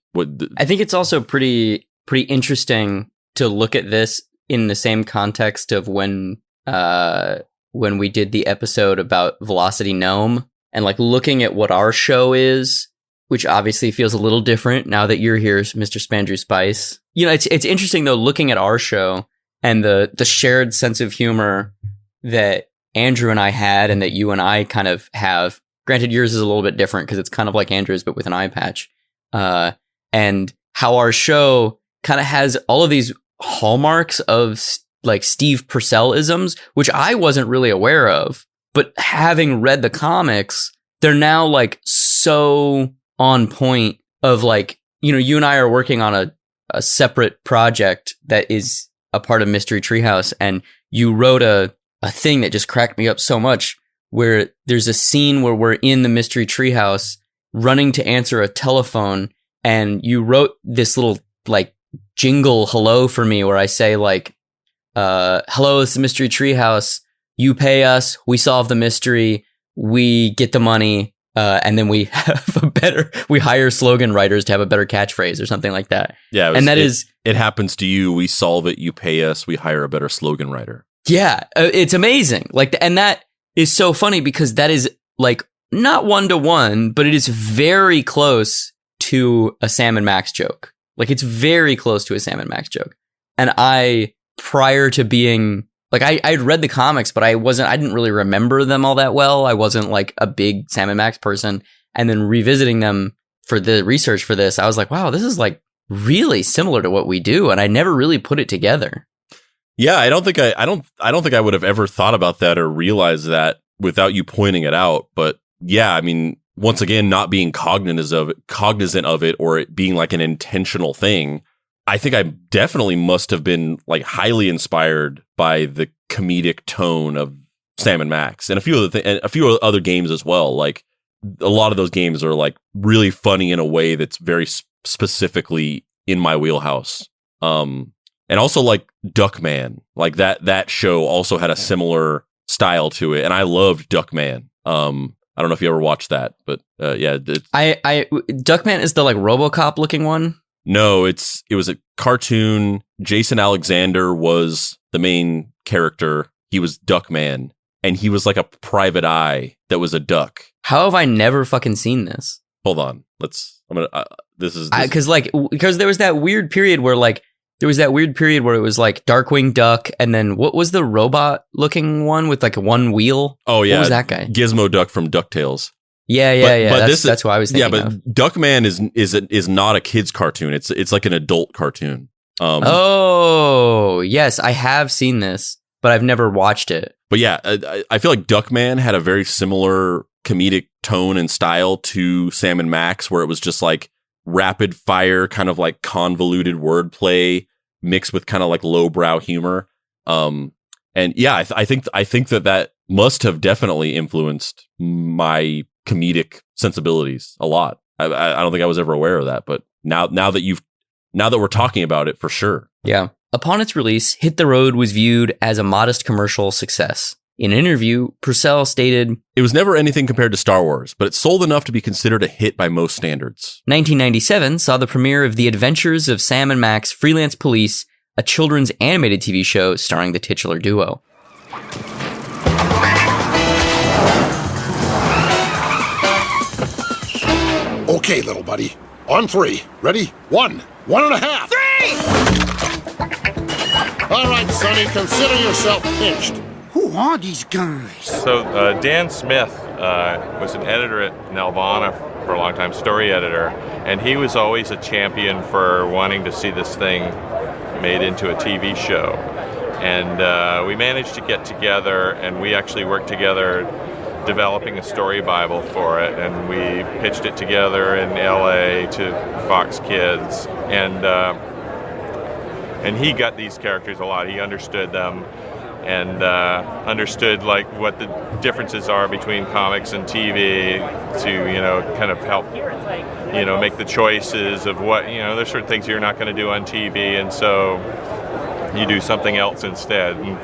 I think it's also pretty interesting to look at this in the same context of when we did the episode about Velocity Gnome, and like looking at what our show is, which obviously feels a little different now that you're here, Mr. Spandrew Spice. You know, it's interesting though, looking at our show and the shared sense of humor that Andrew and I had, and that you and I kind of have. Granted, yours is a little bit different because it's kind of like Andrew's, but with an eye patch. And how our show kind of has all of these hallmarks of like Steve Purcell-isms, which I wasn't really aware of, but having read the comics, they're now like so on point of like, you know, you and I are working on a separate project that is a part of Mystery Treehouse, and you wrote a thing that just cracked me up so much, where there's a scene where we're in the Mystery Treehouse running to answer a telephone, and you wrote this little like jingle hello for me where I say like, hello, it's the Mystery Treehouse. You pay us, we solve the mystery, we get the money, and then we have we hire slogan writers to have a better catchphrase or something like that. Yeah. It happens to you. We solve it. You pay us. We hire a better slogan writer. Yeah. It's amazing. Like, and that is so funny because that is like not 1-to-1, but it is very close to a Sam and Max joke. Like, it's very close to a Sam and Max joke. And I, prior to being like, I'd read the comics, but I didn't really remember them all that well. I wasn't like a big Sam and Max person. And then revisiting them for the research for this, I was like, wow, this is like really similar to what we do. And I never really put it together. Yeah, I don't think I would have ever thought about that or realized that without you pointing it out. But yeah, I mean, once again, not being cognizant of it or it being like an intentional thing, I think I definitely must have been like highly inspired by the comedic tone of Sam and Max and a few other games as well. Like a lot of those games are like really funny in a way that's very specifically in my wheelhouse. And also like Duckman, like that show also had a similar style to it, and I loved Duckman. I don't know if you ever watched that, but yeah, Duckman is the like RoboCop looking one. No, it was a cartoon. Jason Alexander was the main character. He was Duckman, and he was like a private eye that was a duck. How have I never fucking seen this? Hold on, because there was that weird period where it was like Darkwing Duck, and then what was the robot looking one with like one wheel? Oh yeah, what was that guy? Gizmo Duck from DuckTales. Yeah. But that's what I was thinking. Yeah, but Duckman is not a kid's cartoon. It's like an adult cartoon. Oh yes, I have seen this, but I've never watched it. But yeah, I feel like Duckman had a very similar comedic tone and style to Sam and Max, where it was just like rapid fire, kind of like convoluted wordplay mixed with kind of like lowbrow humor. And yeah, I think that must have definitely influenced my comedic sensibilities a lot. I don't think I was ever aware of that, but now that we're talking about it, for sure. Yeah. Upon its release, Hit the Road was viewed as a modest commercial success. In an interview, Purcell stated, "It was never anything compared to Star Wars, but it sold enough to be considered a hit by most standards." 1997 saw the premiere of The Adventures of Sam and Max Freelance Police, a children's animated TV show starring the titular duo. Okay, little buddy. On 3. Ready? 1. 1.5. 3! All right, Sonny, consider yourself pinched. Who are these guys? So Dan Smith was an editor at Nelvana for a long time, story editor, and he was always a champion for wanting to see this thing made into a TV show. And we managed to get together, and we actually worked together developing a story Bible for it, and we pitched it together in LA to Fox Kids, and he got these characters a lot. He understood them and understood like what the differences are between comics and TV to kind of help make the choices of what there's certain things you're not going to do on TV, and so you do something else instead. And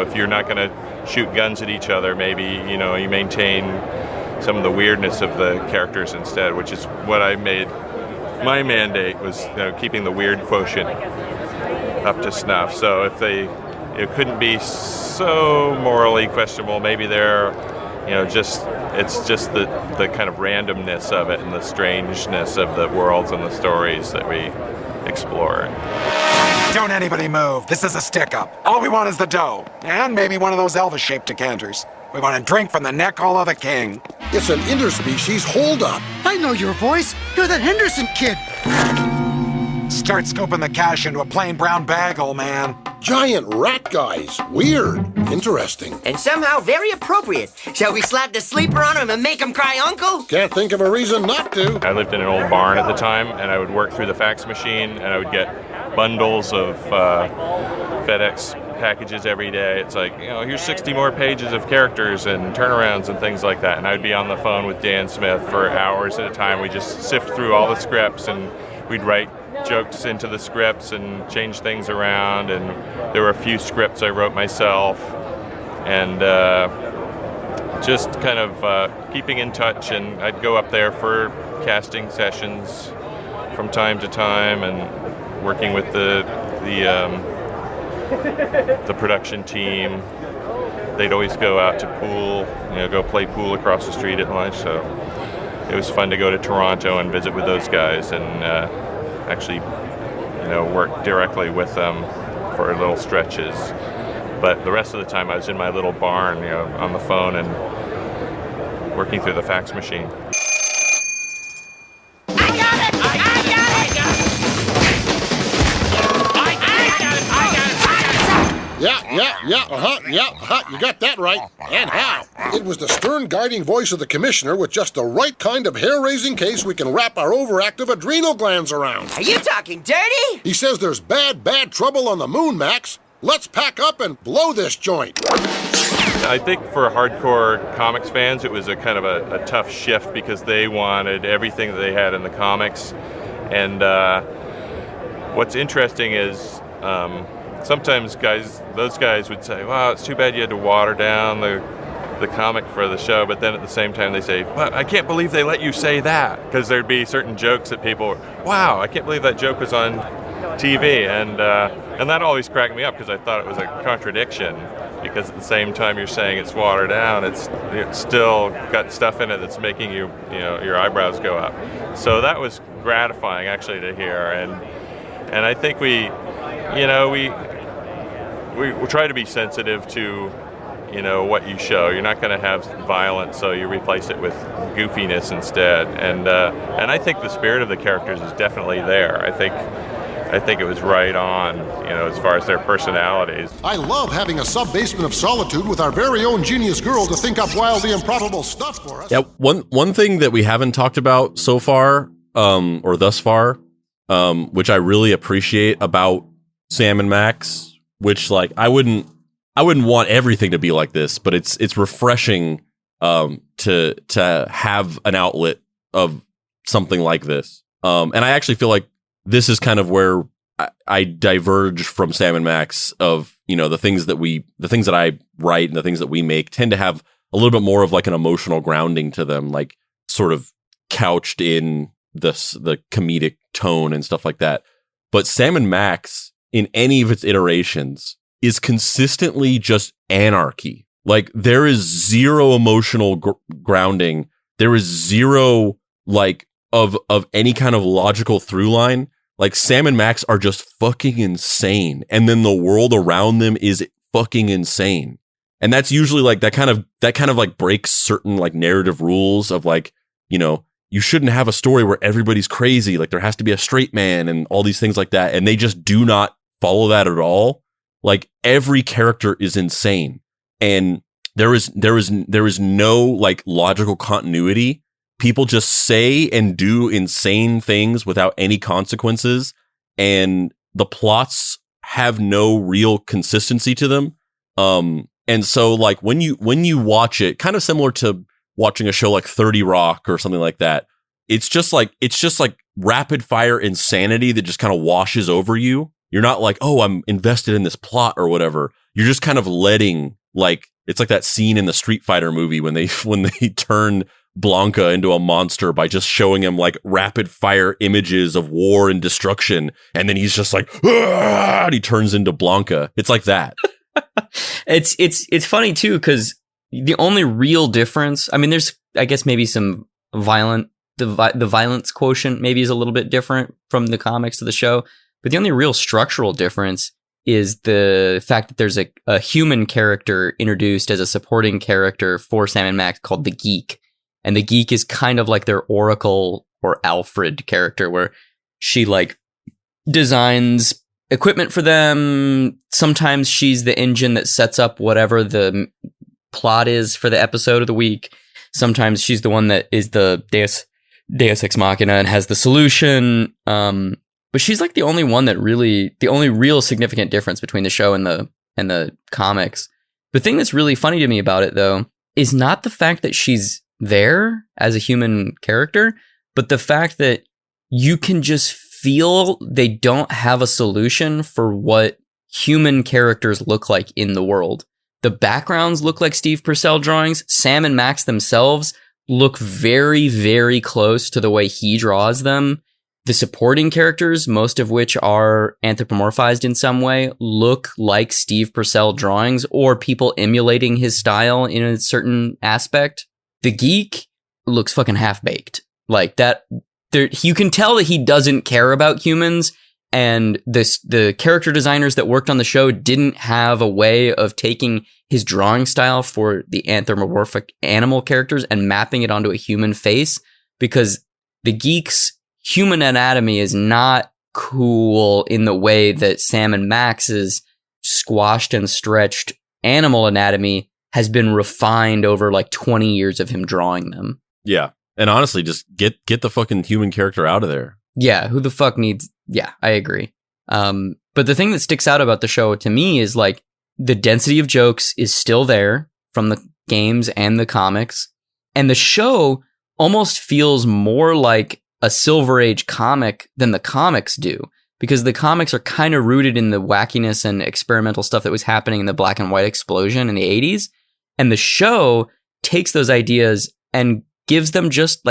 if you're not going to shoot guns at each other, maybe you maintain some of the weirdness of the characters instead, which is what I made my mandate, was keeping the weird quotient up to snuff. So if it couldn't be so morally questionable, maybe they're it's just the kind of randomness of it and the strangeness of the worlds and the stories that we explore. Don't anybody move. This is a stick-up. All we want is the dough. And maybe one of those Elvis-shaped decanters. We want to drink from the neck hole of the king. It's an interspecies holdup. I know your voice. You're that Henderson kid. Start scooping the cash into a plain brown bag, old man. Giant rat guys. Weird. Interesting. And somehow very appropriate. Shall we slap the sleeper on him and make him cry uncle? Can't think of a reason not to. I lived in an old barn at the time, and I would work through the fax machine, and I would get bundles of FedEx packages every day. It's like, here's 60 more pages of characters and turnarounds and things like that. And I'd be on the phone with Dan Smith for hours at a time. We just sift through all the scripts, and we'd write jokes into the scripts and change things around. And there were a few scripts I wrote myself, and just kind of keeping in touch. And I'd go up there for casting sessions from time to time, and working with the production team. They'd always go out to pool, go play pool across the street at lunch. So it was fun to go to Toronto and visit with those guys, and actually, work directly with them for little stretches. But the rest of the time I was in my little barn, on the phone and working through the fax machine. Yeah, You got that right. And how? It was the stern guiding voice of the commissioner with just the right kind of hair-raising case we can wrap our overactive adrenal glands around. Are you talking dirty? He says there's bad trouble on the moon, Max. Let's pack up and blow this joint. I think for hardcore comics fans, it was a kind of a tough shift because they wanted everything that they had in the comics. And what's interesting is sometimes those guys would say, wow, it's too bad you had to water down the comic for the show, but then at the same time they say, well, I can't believe they let you say that, because there'd be certain jokes that people, wow, I can't believe that joke was on TV, and that always cracked me up because I thought it was a contradiction, because at the same time you're saying it's watered down, it's still got stuff in it that's making your eyebrows go up. So that was gratifying actually to hear, and I think we try to be sensitive to what you show. You're not going to have violence, so you replace it with goofiness instead. And I think the spirit of the characters is definitely there. I think it was right on, as far as their personalities. I love having a sub-basement of solitude with our very own genius girl to think up wildly improbable stuff for us. Yeah, one thing that we haven't talked about so far, or thus far, which I really appreciate about Sam and Max, which I wouldn't want everything to be like this, but it's refreshing to have an outlet of something like this. And I actually feel like this is kind of where I diverge from Sam and Max of, the things that I write and the things that we make tend to have a little bit more of an emotional grounding to them, sort of couched in the comedic tone and stuff like that. But Sam and Max, in any of its iterations, is consistently just anarchy. There is zero emotional grounding. There is zero of any kind of logical through line. Sam and Max are just fucking insane, and then the world around them is fucking insane. And that's usually that kind of breaks certain narrative rules of you shouldn't have a story where everybody's crazy. There has to be a straight man and all these things like that. And they just do not follow that at all. Every character is insane, and there is no logical continuity. People just say and do insane things without any consequences, and the plots have no real consistency to them. And so when you watch it, kind of similar to watching a show like 30 Rock or something like that, it's just rapid fire insanity that just kind of washes over you. You're not oh, I'm invested in this plot or whatever. You're just kind of letting it's like that scene in the Street Fighter movie when they turn Blanca into a monster by just showing him rapid fire images of war and destruction, and then he's just and he turns into Blanca. It's like that. It's funny too, because the only real difference, I mean, there's I guess maybe some the violence quotient maybe is a little bit different from the comics to the show, but the only real structural difference is the fact that there's a human character introduced as a supporting character for Sam and Max called the Geek. And the Geek is kind of their Oracle or Alfred character, where she designs equipment for them. Sometimes she's the engine that sets up whatever the plot is for the episode of the week. Sometimes she's the one that is the Deus Ex Machina and has the solution. But she's the only one that the only real significant difference between the show and the comics. The thing that's really funny to me about it, though, is not the fact that she's there as a human character, but the fact that you can just feel they don't have a solution for what human characters look like in the world. The backgrounds look like Steve Purcell drawings. Sam and Max themselves look very, very close to the way he draws them. The supporting characters, most of which are anthropomorphized in some way, look like Steve Purcell drawings or people emulating his style in a certain aspect. The Geek looks fucking half-baked. That, you can tell that he doesn't care about humans, and the character designers that worked on the show didn't have a way of taking his drawing style for the anthropomorphic animal characters and mapping it onto a human face, because the Geek's human anatomy is not cool in the way that Sam and Max's squashed and stretched animal anatomy has been refined over like 20 years of him drawing them. Yeah. And honestly, just get the fucking human character out of there. Yeah, who the fuck needs... Yeah, I agree. But the thing that sticks out about the show to me is like the density of jokes is still there from the games and the comics. And the show almost feels more like a Silver Age comic than the comics do, because the comics are kind of rooted in the wackiness and experimental stuff that was happening in the black and white explosion in the 80s. And the show takes those ideas and gives them just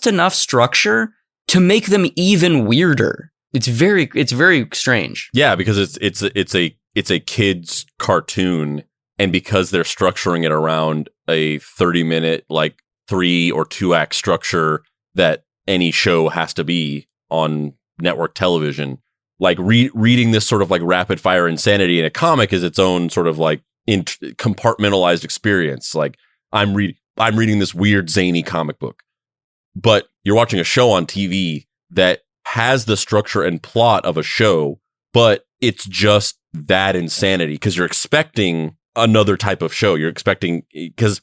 enough structure to make them even weirder. It's very strange. Yeah, because it's a kid's cartoon, and because they're structuring it around a 30-minute, like 3 or 2 act structure that any show has to be on network television, like reading this sort of like rapid fire insanity in a comic is its own sort of like compartmentalized experience. Like I'm reading this weird zany comic book, but you're watching a show on TV that has the structure and plot of a show, but it's just that insanity because you're expecting another type of show. You're expecting, because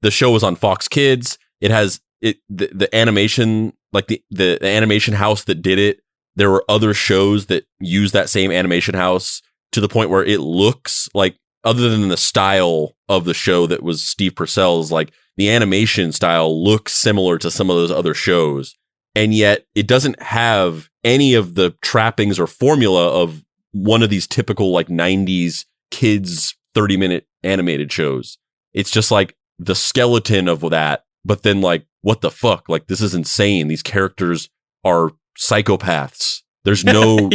the show was on Fox Kids. It has the animation, like the animation house that did it. There were other shows that use that same animation house to the point where it looks like, other than the style of the show that was Steve Purcell's, like the animation style looks similar to some of those other shows. And yet it doesn't have any of the trappings or formula of one of these typical like 90s kids 30-minute animated shows. It's just like the skeleton of that. But then like, what the fuck? Like, this is insane. These characters are psychopaths. There's no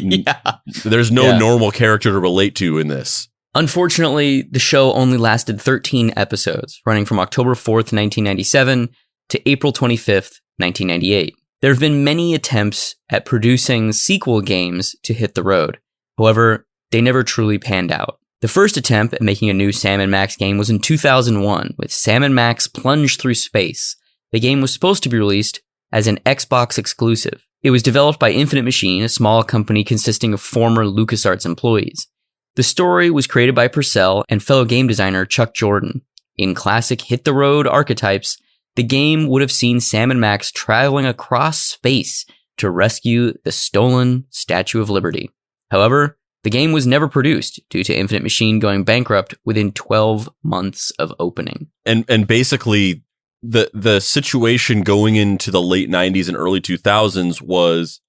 normal character to relate to in this. Unfortunately, the show only lasted 13 episodes, running from October 4th, 1997 to April 25th, 1998. There have been many attempts at producing sequel games to hit the road. However, they never truly panned out. The first attempt at making a new Sam & Max game was in 2001 with Sam & Max Plunge Through Space. The game was supposed to be released as an Xbox exclusive. It was developed by Infinite Machine, a small company consisting of former LucasArts employees. The story was created by Purcell and fellow game designer Chuck Jordan. In classic hit-the-road archetypes, the game would have seen Sam & Max traveling across space to rescue the stolen Statue of Liberty. However, the game was never produced due to Infinite Machine going bankrupt within 12 months of opening. And basically, the situation going into the late 90s and early 2000s was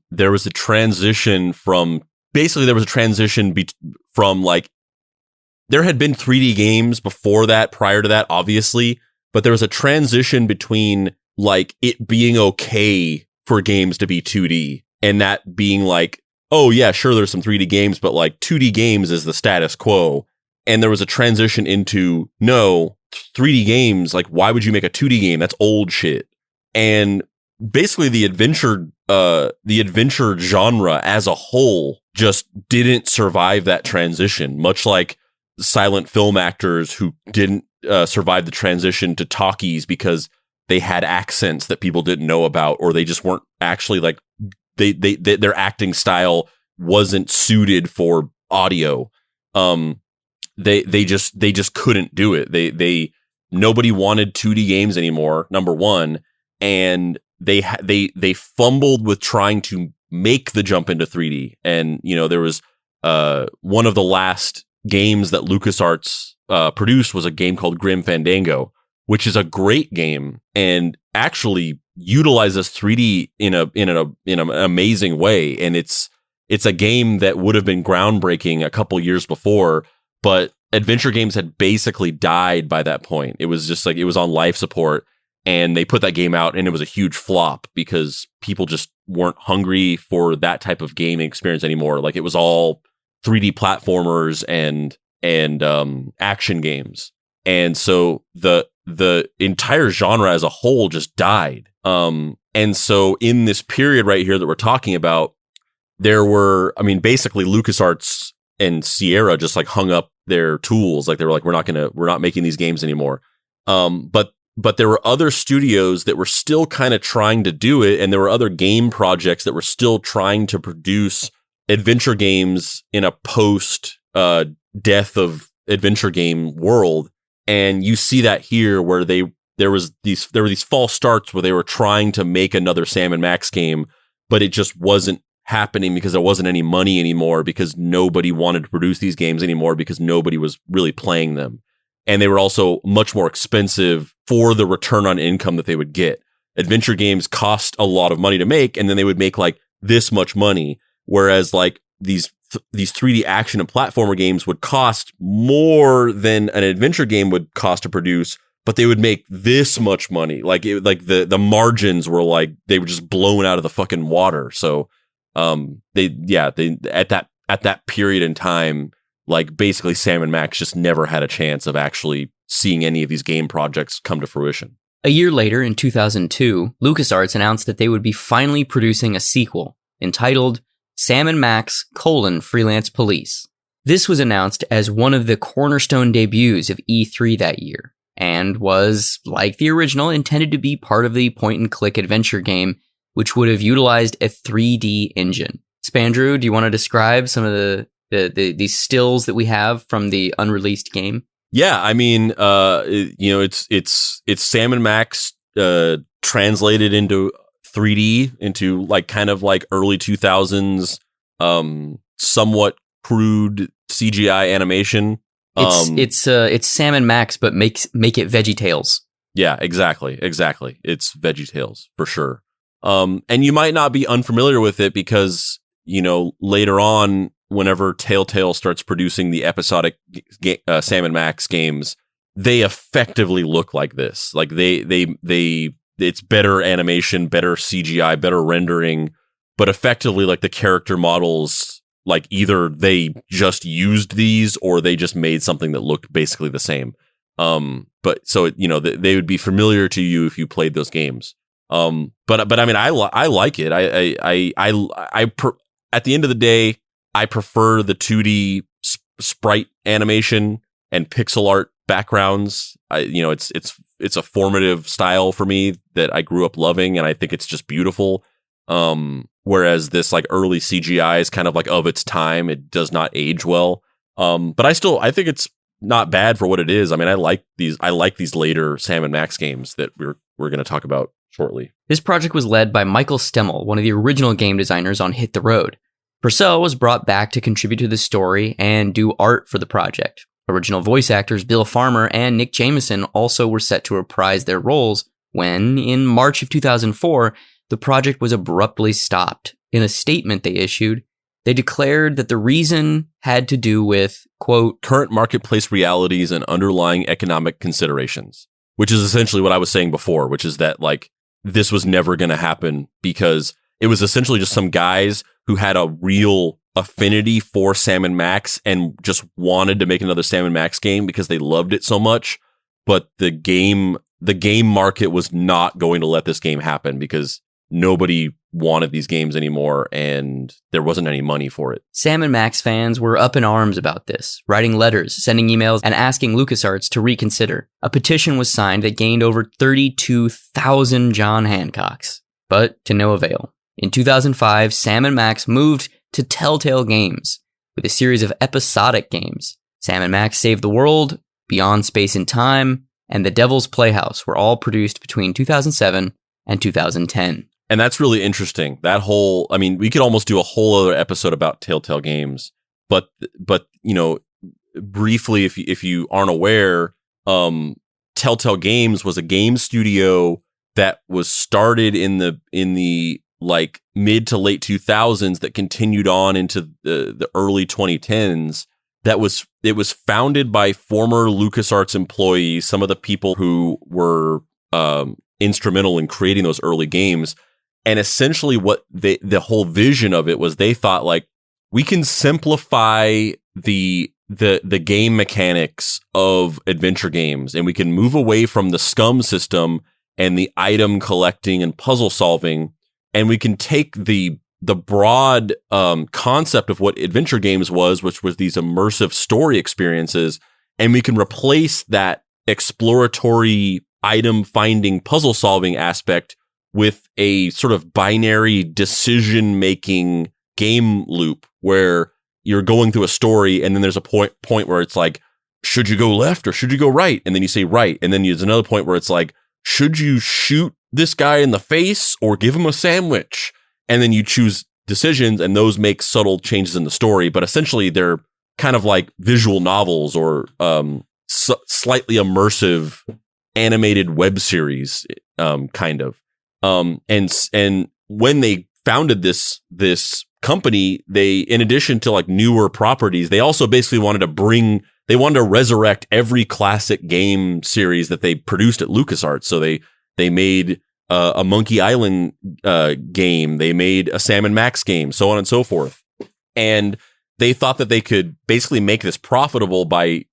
there was a transition from... Basically, there was a transition from like... There had been 3D games before that, prior to that, obviously, but there was a transition between like it being okay for games to be 2D and that being like, oh yeah, sure, there's some 3D games, but like 2D games is the status quo. And there was a transition into, no, 3D games, like why would you make a 2D game? That's old shit. And basically the adventure genre as a whole just didn't survive that transition, much like silent film actors who didn't survive the transition to talkies because they had accents that people didn't know about, or they just weren't actually like their acting style wasn't suited for audio. They just couldn't do it. Nobody wanted 2D games anymore, number one, and they fumbled with trying to make the jump into 3D. And you know, there was one of the last games that LucasArts produced was a game called Grim Fandango, which is a great game and actually utilizes 3D in an amazing way. And it's a game that would have been groundbreaking a couple years before, but adventure games had basically died by that point. It was just like, it was on life support, and they put that game out and it was a huge flop because people just weren't hungry for that type of gaming experience anymore. Like, it was all 3D platformers and action games. And so the entire genre as a whole just died. And so in this period right here that we're talking about, there were, I mean, basically LucasArts and Sierra just like hung up their tools. Like, they were like, we're not making these games anymore. But there were other studios that were still kind of trying to do it. And there were other game projects that were still trying to produce adventure games in a post death of adventure game world. And you see that here where there were these false starts where they were trying to make another Sam & Max game, but it just wasn't happening because there wasn't any money anymore, because nobody wanted to produce these games anymore, because nobody was really playing them. And they were also much more expensive for the return on income that they would get. Adventure games cost a lot of money to make, and then they would make like this much money. Whereas like these 3D action and platformer games would cost more than an adventure game would cost to produce, but they would make this much money. Like the margins were like, they were just blown out of the fucking water. So they at that period in time, like basically Sam & Max just never had a chance of actually seeing any of these game projects come to fruition. A year later, in 2002, LucasArts announced that they would be finally producing a sequel entitled Sam & Max: Freelance Police. This was announced as one of the cornerstone debuts of E3 that year, and was, like the original, intended to be part of the point-and-click adventure game, which would have utilized a 3D engine. Spandrew, do you want to describe some of the stills that we have from the unreleased game? Yeah, I mean, it's Sam & Max translated into 3D, into like kind of like early 2000s, somewhat crude CGI animation. It's Sam & Max, but make it VeggieTales. Yeah, exactly. It's VeggieTales for sure. And you might not be unfamiliar with it because, you know, later on, whenever Telltale starts producing the episodic Sam & Max games, they effectively look like this. Like it's better animation, better CGI, better rendering, but effectively like the character models, like either they just used these or they just made something that looked basically the same. But so, you know, they would be familiar to you if you played those games. But I mean, I like it. At the end of the day, I prefer the 2D sprite animation and pixel art backgrounds. It's a formative style for me that I grew up loving, and I think it's just beautiful. Whereas this like early CGI is kind of like of its time. It does not age well. But I think it's not bad for what it is. I mean, I like these later Sam & Max games that we're going to talk about shortly. This project was led by Michael Stemmel, one of the original game designers on Hit the Road. Purcell was brought back to contribute to the story and do art for the project. Original voice actors Bill Farmer and Nick Jameson also were set to reprise their roles when, in March of 2004, the project was abruptly stopped. In a statement they issued, they declared that the reason had to do with, quote, current marketplace realities and underlying economic considerations, which is essentially what I was saying before, which is that like this was never going to happen because it was essentially just some guys who had a real affinity for Sam & Max and just wanted to make another Sam & Max game because they loved it so much. But the game market was not going to let this game happen because nobody wanted these games anymore and there wasn't any money for it. Sam & Max fans were up in arms about this, writing letters, sending emails, and asking LucasArts to reconsider. A petition was signed that gained over 32,000 John Hancocks, but to no avail. In 2005, Sam & Max moved to Telltale Games with a series of episodic games. Sam & Max Save the World, Beyond Space and Time, and The Devil's Playhouse were all produced between 2007 and 2010. And that's really interesting. We could almost do a whole other episode about Telltale Games, but you know, briefly, if you aren't aware, Telltale Games was a game studio that was started in the like mid to late 2000s that continued on into the early 2010s. It was founded by former LucasArts employees, some of the people who were instrumental in creating those early games. And essentially what the whole vision of it was, they thought like, we can simplify the game mechanics of adventure games and we can move away from the SCUM system and the item collecting and puzzle solving. And we can take the broad concept of what adventure games was, which was these immersive story experiences, and we can replace that exploratory item finding puzzle solving aspect with a sort of binary decision making game loop where you're going through a story and then there's a point where it's like, should you go left or should you go right? And then you say right. And then there's another point where it's like, should you shoot this guy in the face or give him a sandwich? And then you choose decisions, and those make subtle changes in the story. But essentially, they're kind of like visual novels or slightly immersive animated web series, kind of. And when they founded this company, they, in addition to like newer properties, they also basically wanted to resurrect every classic game series that they produced at LucasArts. So they made a Monkey Island game, they made a Sam and Max game, so on and so forth. And they thought that they could basically make this profitable by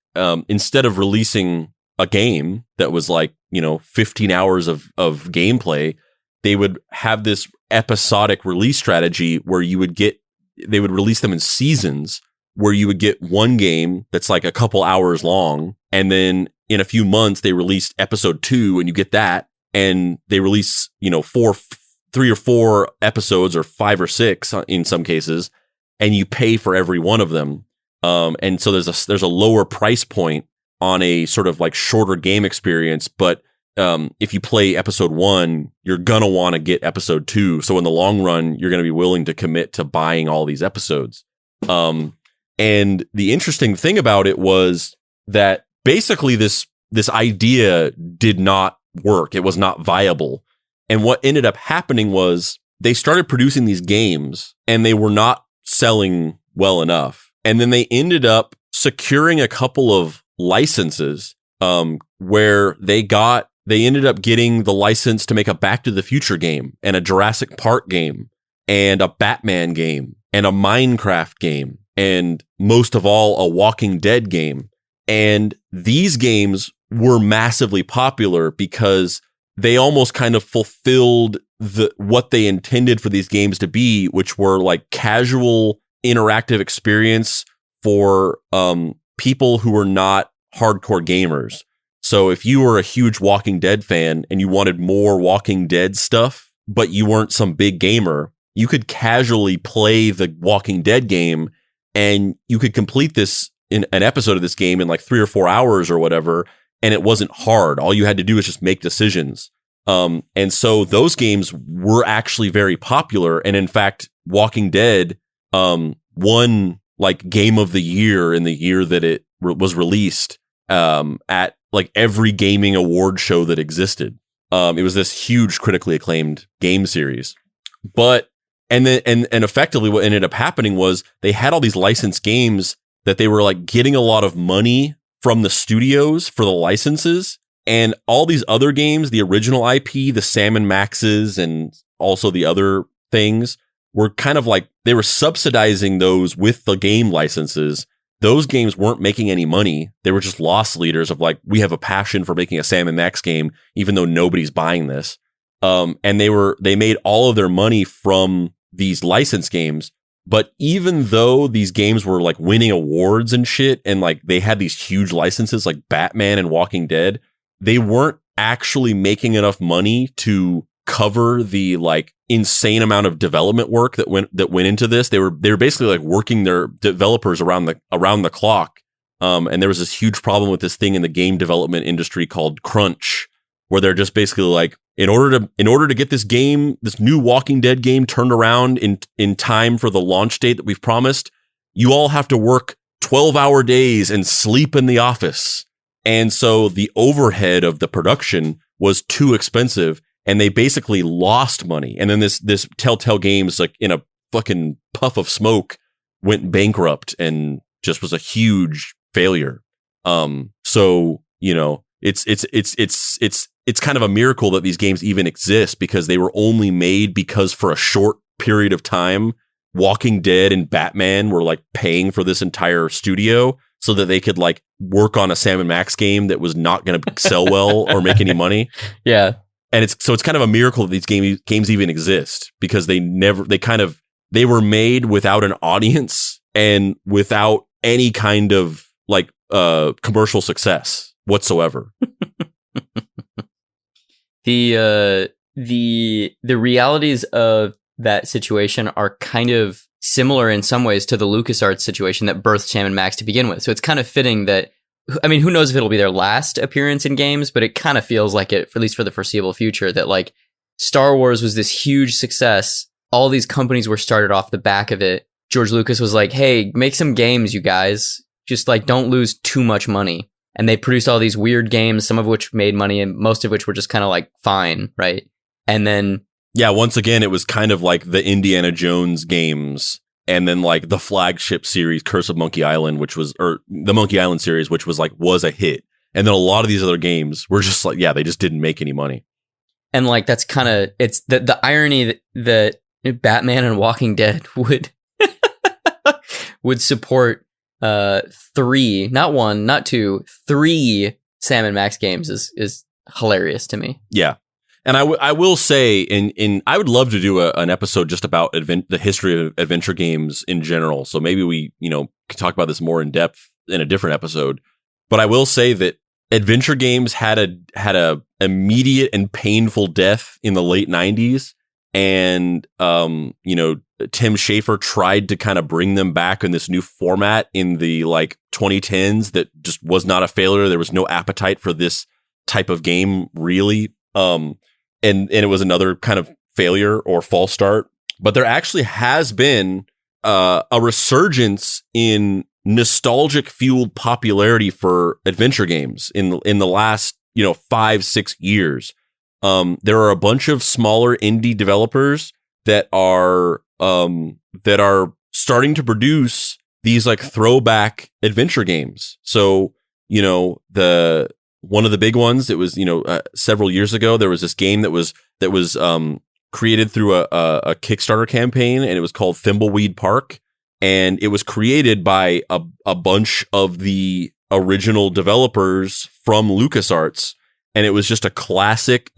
instead of releasing a game that was like, 15 hours of gameplay, they would have this episodic release strategy where they would release them in seasons, where you would get one game that's like a couple hours long, and then in a few months they released episode 2 and you get that, and they release 3 or 4 episodes or 5 or 6 in some cases, and you pay for every one of them. And so there's a lower price point on a sort of like shorter game experience, but if you play episode 1, you're gonna want to get episode 2. So in the long run, you're gonna be willing to commit to buying all these episodes. And the interesting thing about it was that basically this idea did not work. It was not viable. And what ended up happening was they started producing these games and they were not selling well enough. And then they ended up securing a couple of licenses, where they ended up getting the license to make a Back to the Future game and a Jurassic Park game and a Batman game and a Minecraft game, and most of all, a Walking Dead game. And these games were massively popular because they almost kind of fulfilled what they intended for these games to be, which were like casual interactive experience for people who were not hardcore gamers. So if you were a huge Walking Dead fan and you wanted more Walking Dead stuff, but you weren't some big gamer, you could casually play the Walking Dead game and you could complete this in an episode of this game in like 3 or 4 hours or whatever. And it wasn't hard. All you had to do was just make decisions. And so those games were actually very popular. And in fact, Walking Dead won like Game of the Year in the year that it was released at like every gaming award show that existed. It was this huge critically acclaimed game series. But and effectively what ended up happening was they had all these licensed games that they were like getting a lot of money from the studios for the licenses, and all these other games, the original IP, the Sam and Maxes, and also the other things were kind of like they were subsidizing those with the game licenses. Those games weren't making any money. They were just loss leaders of like, we have a passion for making a Sam and Max game, even though nobody's buying this. And they made all of their money from these license games. But even though these games were like winning awards and shit, and like they had these huge licenses like Batman and Walking Dead, they weren't actually making enough money to cover the like insane amount of development work that went into this. They were basically like working their developers around the clock. And there was this huge problem with this thing in the game development industry called crunch, where they're just basically like, in order to get this game, this new Walking Dead game turned around in time for the launch date that we've promised, you all have to work 12-hour days and sleep in the office. And so the overhead of the production was too expensive, and they basically lost money. And then this Telltale Games, like in a fucking puff of smoke, went bankrupt and just was a huge failure. So, it's kind of a miracle that these games even exist, because they were only made because for a short period of time, Walking Dead and Batman were like paying for this entire studio so that they could like work on a Sam and Max game that was not going to sell well or make any money. Yeah. And it's kind of a miracle that these games even exist, because they were made without an audience and without any kind of like commercial success whatsoever. The realities of that situation are kind of similar in some ways to the LucasArts situation that birthed Sam and Max to begin with. So it's kind of fitting that, I mean, who knows if it'll be their last appearance in games, but it kind of feels like it, at least for the foreseeable future, that like Star Wars was this huge success. All these companies were started off the back of it. George Lucas was like, hey, make some games, you guys. Just like, don't lose too much money. And they produced all these weird games, some of which made money and most of which were just kind of like fine, right? And then... Yeah, once again, it was kind of like the Indiana Jones games and then like the flagship series, Curse of Monkey Island, which was, or the Monkey Island series, which was a hit. And then a lot of these other games were just like, yeah, they just didn't make any money. And like, that's kind of, it's the irony that Batman and Walking Dead would support 3, not 1, not 2, 3 Sam and Max games is hilarious to me. Yeah. And I will say, I would love to do an episode just about the history of adventure games in general. So maybe we, can talk about this more in depth in a different episode. But I will say that adventure games had a immediate and painful death in the late 90s. And, Tim Schafer tried to kind of bring them back in this new format in the like 2010s that just was not a failure. There was no appetite for this type of game, really. And it was another kind of failure or false start. But there actually has been a resurgence in nostalgic fueled popularity for adventure games in the last 5-6 years. There are a bunch of smaller indie developers that are starting to produce these like throwback adventure games. So one of the big ones, it was, several years ago, there was this game that was created through a Kickstarter campaign, and it was called Thimbleweed Park. And it was created by a bunch of the original developers from LucasArts. And it was just a classic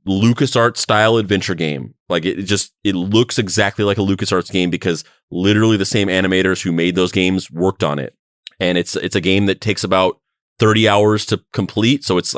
LucasArts style adventure game. Like it looks exactly like a LucasArts game because literally the same animators who made those games worked on it. And it's a game that takes about 30 hours to complete. So it's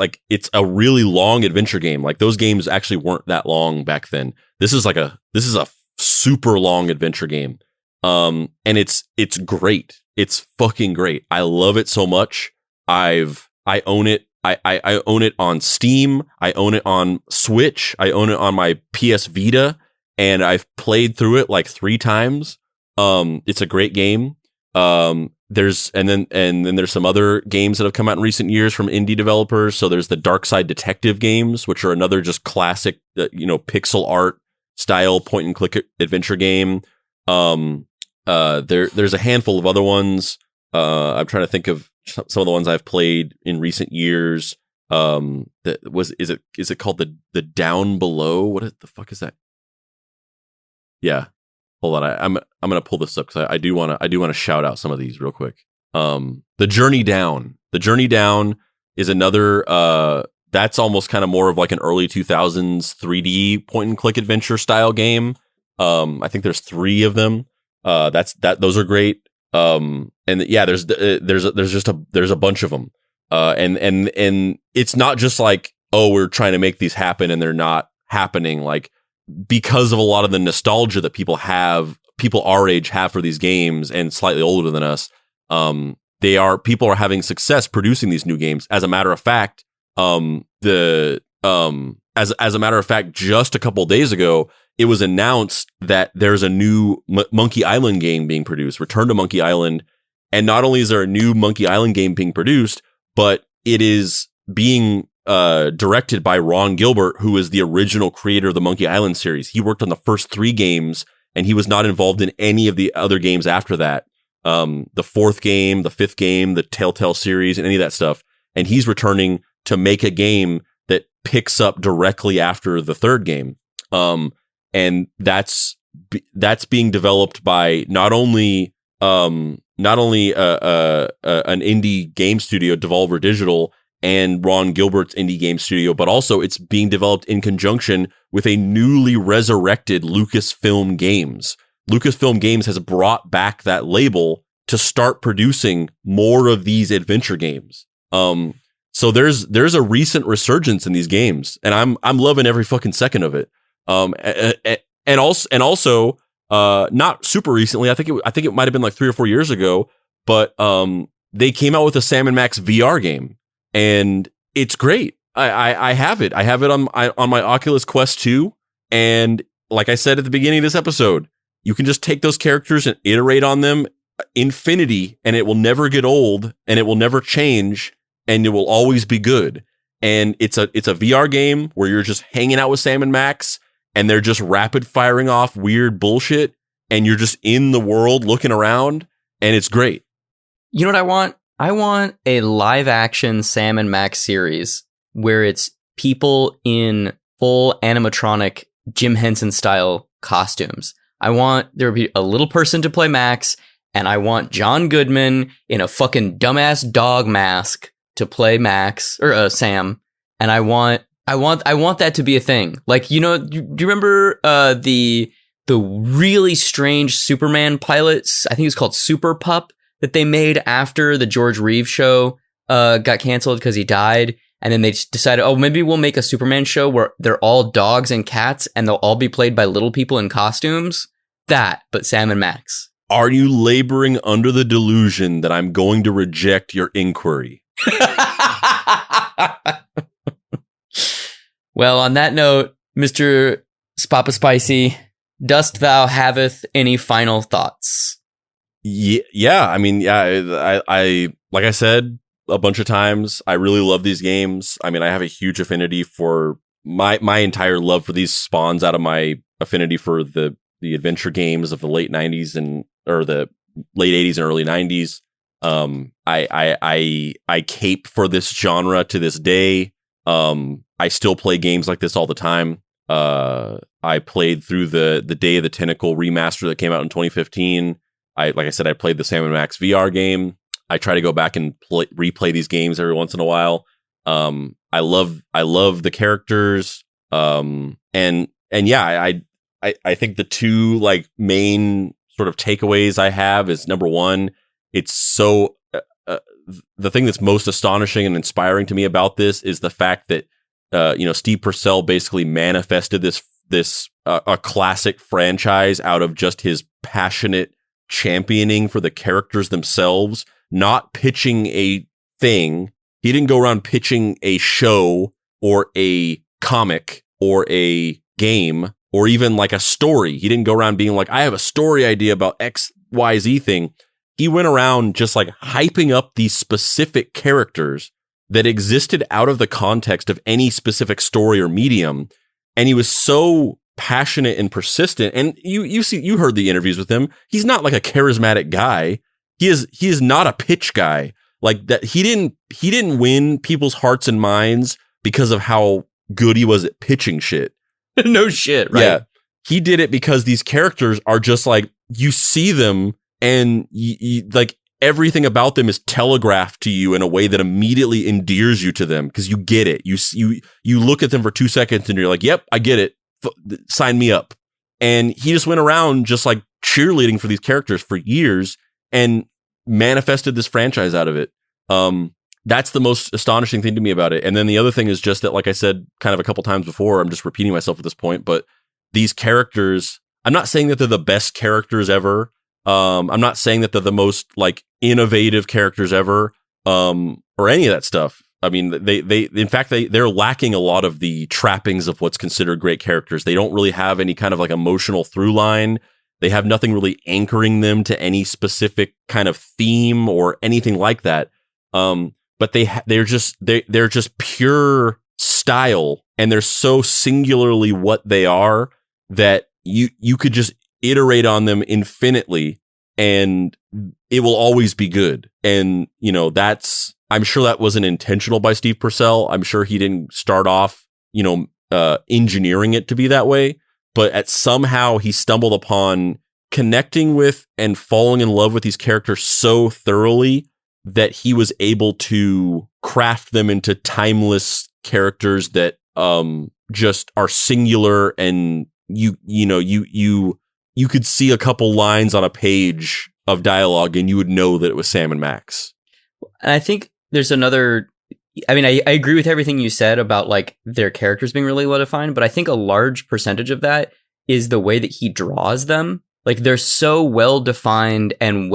a really long adventure game. Like those games actually weren't that long back then. This is a super long adventure game. And it's great. It's fucking great. I love it so much. I own it. I own it on Steam. I own it on Switch. I own it on my PS Vita, and I've played through it like 3 times. It's a great game. There's some other games that have come out in recent years from indie developers. So there's the Dark Side Detective games, which are another just classic, pixel art style point and click adventure game. There's a handful of other ones. I'm trying to think of some of the ones I've played in recent years. Is it called the Down Below? What the fuck is that? Yeah. Hold on, I'm gonna pull this up because I do want to shout out some of these real quick. The Journey Down. The Journey Down is another. That's almost kind of more of like an early 2000s 3D point and click adventure style game. I think there's 3 of them. Those are great. And yeah, there's a bunch of them. And it's not just like, oh, we're trying to make these happen and they're not happening. Like, because of a lot of the nostalgia that people our age have for these games and slightly older than us, people are having success producing these new games. As a matter of fact, as a matter of fact, just a couple days ago, it was announced that there's a new Monkey Island game being produced, Return to Monkey Island. And not only is there a new Monkey Island game being produced, but it is being directed by Ron Gilbert, who is the original creator of the Monkey Island series. He worked on the first 3 games, and he was not involved in any of the other games after that. The 4th game, the 5th game, the Telltale series, and any of that stuff. And he's returning to make a game that picks up directly after the 3rd game. And that's being developed by not only an indie game studio, Devolver Digital, and Ron Gilbert's indie game studio, but also it's being developed in conjunction with a newly resurrected Lucasfilm Games. Lucasfilm Games has brought back that label to start producing more of these adventure games. So there's a recent resurgence in these games, and I'm loving every fucking second of it. And also, not super recently. I think it might have been like 3 or 4 years ago. But they came out with a Sam & Max VR game, and it's great. I have it. I have it on my Oculus Quest 2, and like I said at the beginning of this episode, you can just take those characters and iterate on them infinity, and it will never get old, and it will never change, and it will always be good. And it's a VR game where you're just hanging out with Sam & Max, and they're just rapid firing off weird bullshit, and you're just in the world looking around, and it's great. You know what I want? I want a live action Sam & Max series where it's people in full animatronic Jim Henson style costumes. I want there to be a little person to play Max, and I want John Goodman in a fucking dumbass dog mask to play Max or Sam. And I want that to be a thing. Like, you know, do you remember the really strange Superman pilots? I think it's called Super Pup, that they made after the George Reeves show got canceled because he died. And then they just decided, oh, maybe we'll make a Superman show where they're all dogs and cats and they'll all be played by little people in costumes. That, but Sam & Max. Are you laboring under the delusion that I'm going to reject your inquiry? Well, on that note, Mr. Papa Spicy, dost thou haveth any final thoughts? Yeah. I mean, yeah, I like I said a bunch of times, I really love these games. I mean, I have a huge affinity for my entire love for these spawns out of my affinity for the adventure games of the late 90s or the late 80s and early 90s. I cape for this genre to this day. I still play games like this all the time. I played through the Day of the Tentacle remaster that came out in 2015. Like I said, I played the Sam & Max VR game. I try to go back and replay these games every once in a while. I love the characters. And yeah, I think the two like main sort of takeaways I have is, number one, it's so the thing that's most astonishing and inspiring to me about this is the fact that Steve Purcell basically manifested this a classic franchise out of just his passionate championing for the characters themselves, not pitching a thing. He didn't go around pitching a show or a comic or a game or even like a story. He didn't go around being like, I have a story idea about XYZ thing. He went around just like hyping up these specific characters that existed out of the context of any specific story or medium. And he was so passionate and persistent. And you heard the interviews with him. He's not like a charismatic guy. He is not a pitch guy. Like that. He didn't win people's hearts and minds because of how good he was at pitching shit. No shit, right? Yeah. He did it because these characters are just like, you see them and you like everything about them is telegraphed to you in a way that immediately endears you to them because you get it. You look at them for 2 seconds and you're like, yep, I get it. Sign me up. And he just went around just like cheerleading for these characters for years and manifested this franchise out of it. That's the most astonishing thing to me about it. And then the other thing is just that, like I said, kind of a couple times before, I'm just repeating myself at this point, but these characters, I'm not saying that they're the best characters ever. I'm not saying that they're the most like innovative characters ever, or any of that stuff. I mean, they're lacking a lot of the trappings of what's considered great characters. They don't really have any kind of like emotional through line. They have nothing really anchoring them to any specific kind of theme or anything like that. But they're just pure style, and they're so singularly what they are that you could just iterate on them infinitely and it will always be good. And I'm sure that wasn't intentional by Steve Purcell. I'm sure he didn't start off engineering it to be that way, but somehow he stumbled upon connecting with and falling in love with these characters so thoroughly that he was able to craft them into timeless characters that just are singular, and you could see a couple lines on a page of dialogue and you would know that it was Sam & Max. And I think there's another, I mean, I agree with everything you said about like their characters being really well defined, but I think a large percentage of that is the way that he draws them. Like, they're so well defined and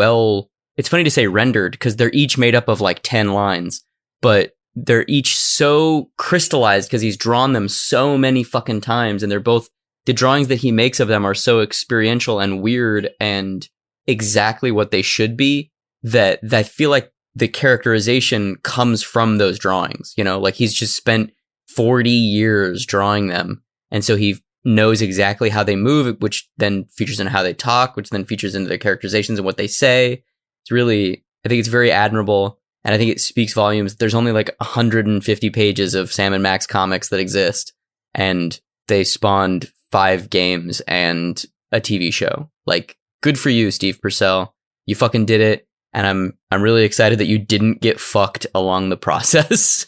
it's funny to say rendered because they're each made up of like 10 lines, but they're each so crystallized because he's drawn them so many fucking times. And the drawings that he makes of them are so experiential and weird and exactly what they should be, that I feel like the characterization comes from those drawings, like he's just spent 40 years drawing them. And so he knows exactly how they move, which then features in how they talk, which then features into their characterizations and what they say. I think it's very admirable. And I think it speaks volumes. There's only like 150 pages of Sam and Max comics that exist. And they spawned 5 games and a TV show. Like, good for you, Steve Purcell. You fucking did it. And I'm really excited that you didn't get fucked along the process.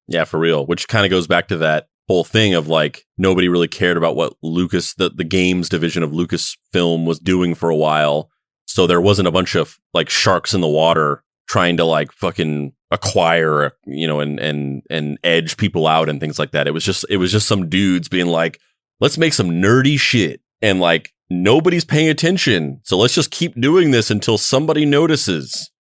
Yeah, for real. Which kind of goes back to that whole thing of like, nobody really cared about what the games division of Lucasfilm was doing for a while. So there wasn't a bunch of like sharks in the water trying to like fucking acquire, and edge people out and things like that. It was just some dudes being like, let's make some nerdy shit. And like, nobody's paying attention. So let's just keep doing this until somebody notices.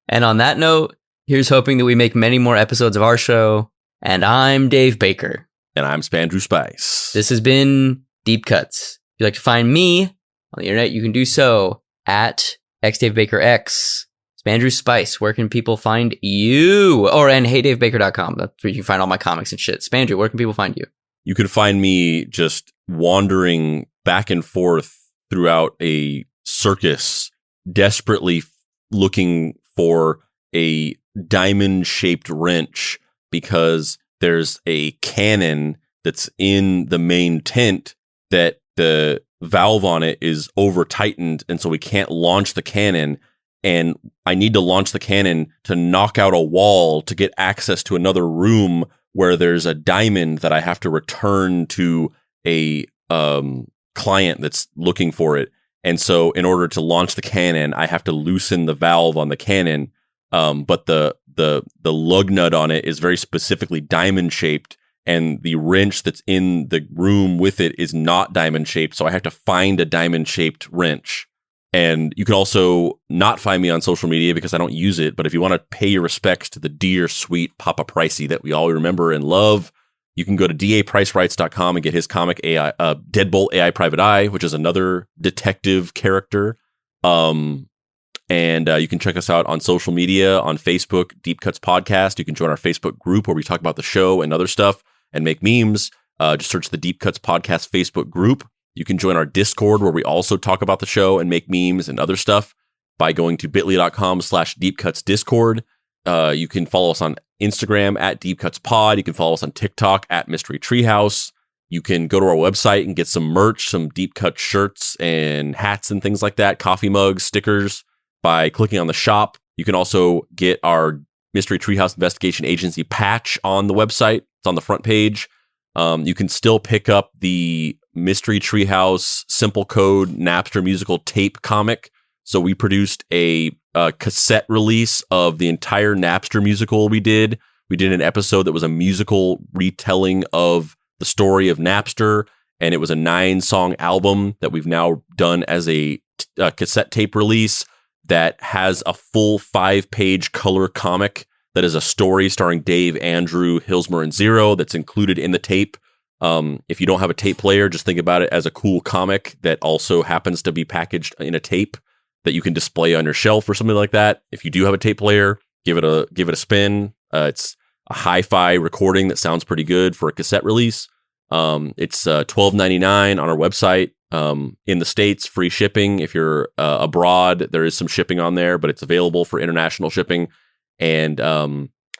And on that note, here's hoping that we make many more episodes of our show. And I'm Dave Baker. And I'm Spandrew Spice. This has been Deep Cuts. If you'd like to find me on the internet, you can do so at xDaveBakerX. Spandrew Spice, where can people find you? And heydavebaker.com. That's where you can find all my comics and shit. Spandrew, where can people find you? You can find me just wandering back and forth throughout a circus, desperately looking for a diamond-shaped wrench because there's a cannon that's in the main tent that the valve on it is over-tightened, and so we can't launch the cannon. And I need to launch the cannon to knock out a wall to get access to another room where there's a diamond that I have to return to a client that's looking for it. And so in order to launch the cannon, I have to loosen the valve on the cannon. But the lug nut on it is very specifically diamond shaped, and the wrench that's in the room with it is not diamond shaped. So I have to find a diamond shaped wrench. And you can also not find me on social media because I don't use it. But if you want to pay your respects to the dear, sweet Papa Pricey that we all remember and love, you can go to dapricerights.com and get his comic Deadbolt AI Private Eye, which is another detective character. And you can check us out on social media, on Facebook, Deep Cuts Podcast. You can join our Facebook group where we talk about the show and other stuff and make memes. Just search the Deep Cuts Podcast Facebook group. You can join our Discord where we also talk about the show and make memes and other stuff by going to bit.ly.com/deepcutsdiscord. You can follow us on Instagram at deepcutspod. You can follow us on TikTok at Mystery Treehouse. You can go to our website and get some merch, some Deep Cut shirts and hats and things like that, coffee mugs, stickers, by clicking on the shop. You can also get our Mystery Treehouse Investigation Agency patch on the website. It's on the front page. You can still pick up the Mystery Treehouse Simple Code Napster musical tape comic. So we produced a cassette release of the entire Napster musical we did. We did an episode that was a musical retelling of the story of Napster, and it was a 9-song album that we've now done as a cassette tape release that has a full 5-page color comic that is a story starring Dave, Andrew, Hilsmer, and Zero that's included in the tape. If you don't have a tape player, just think about it as a cool comic that also happens to be packaged in a tape that you can display on your shelf or something like that. If you do have a tape player, give it a spin. It's a hi-fi recording that sounds pretty good for a cassette release. It's $12.99 on our website. In the States, free shipping. If you're abroad, there is some shipping on there, but it's available for international shipping. And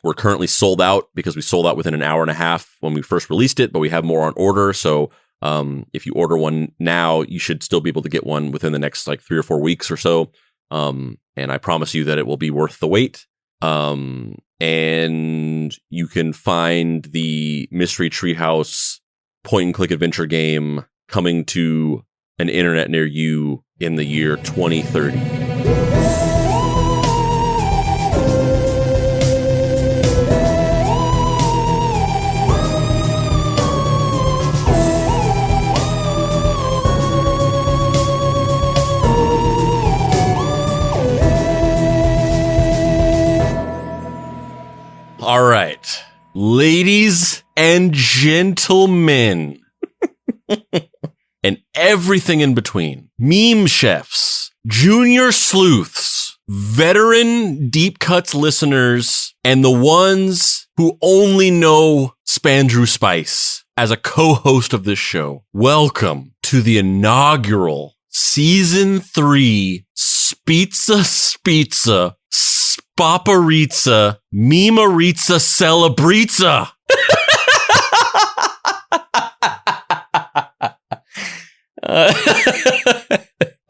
we're currently sold out because we sold out within an hour and a half when we first released it, but we have more on order. So if you order one now, you should still be able to get one within the next like 3 or 4 weeks or so. And I promise you that it will be worth the wait. And you can find the Mystery Treehouse point-and-click adventure game coming to an internet near you in the year 2030. gentlemen, and everything in between. Meme chefs, junior sleuths, veteran Deep Cuts listeners, and the ones who only know Spandrew Spice as a co-host of this show. Welcome to the inaugural Season 3 Spizza Spaparizza Memerizza Celebrizza.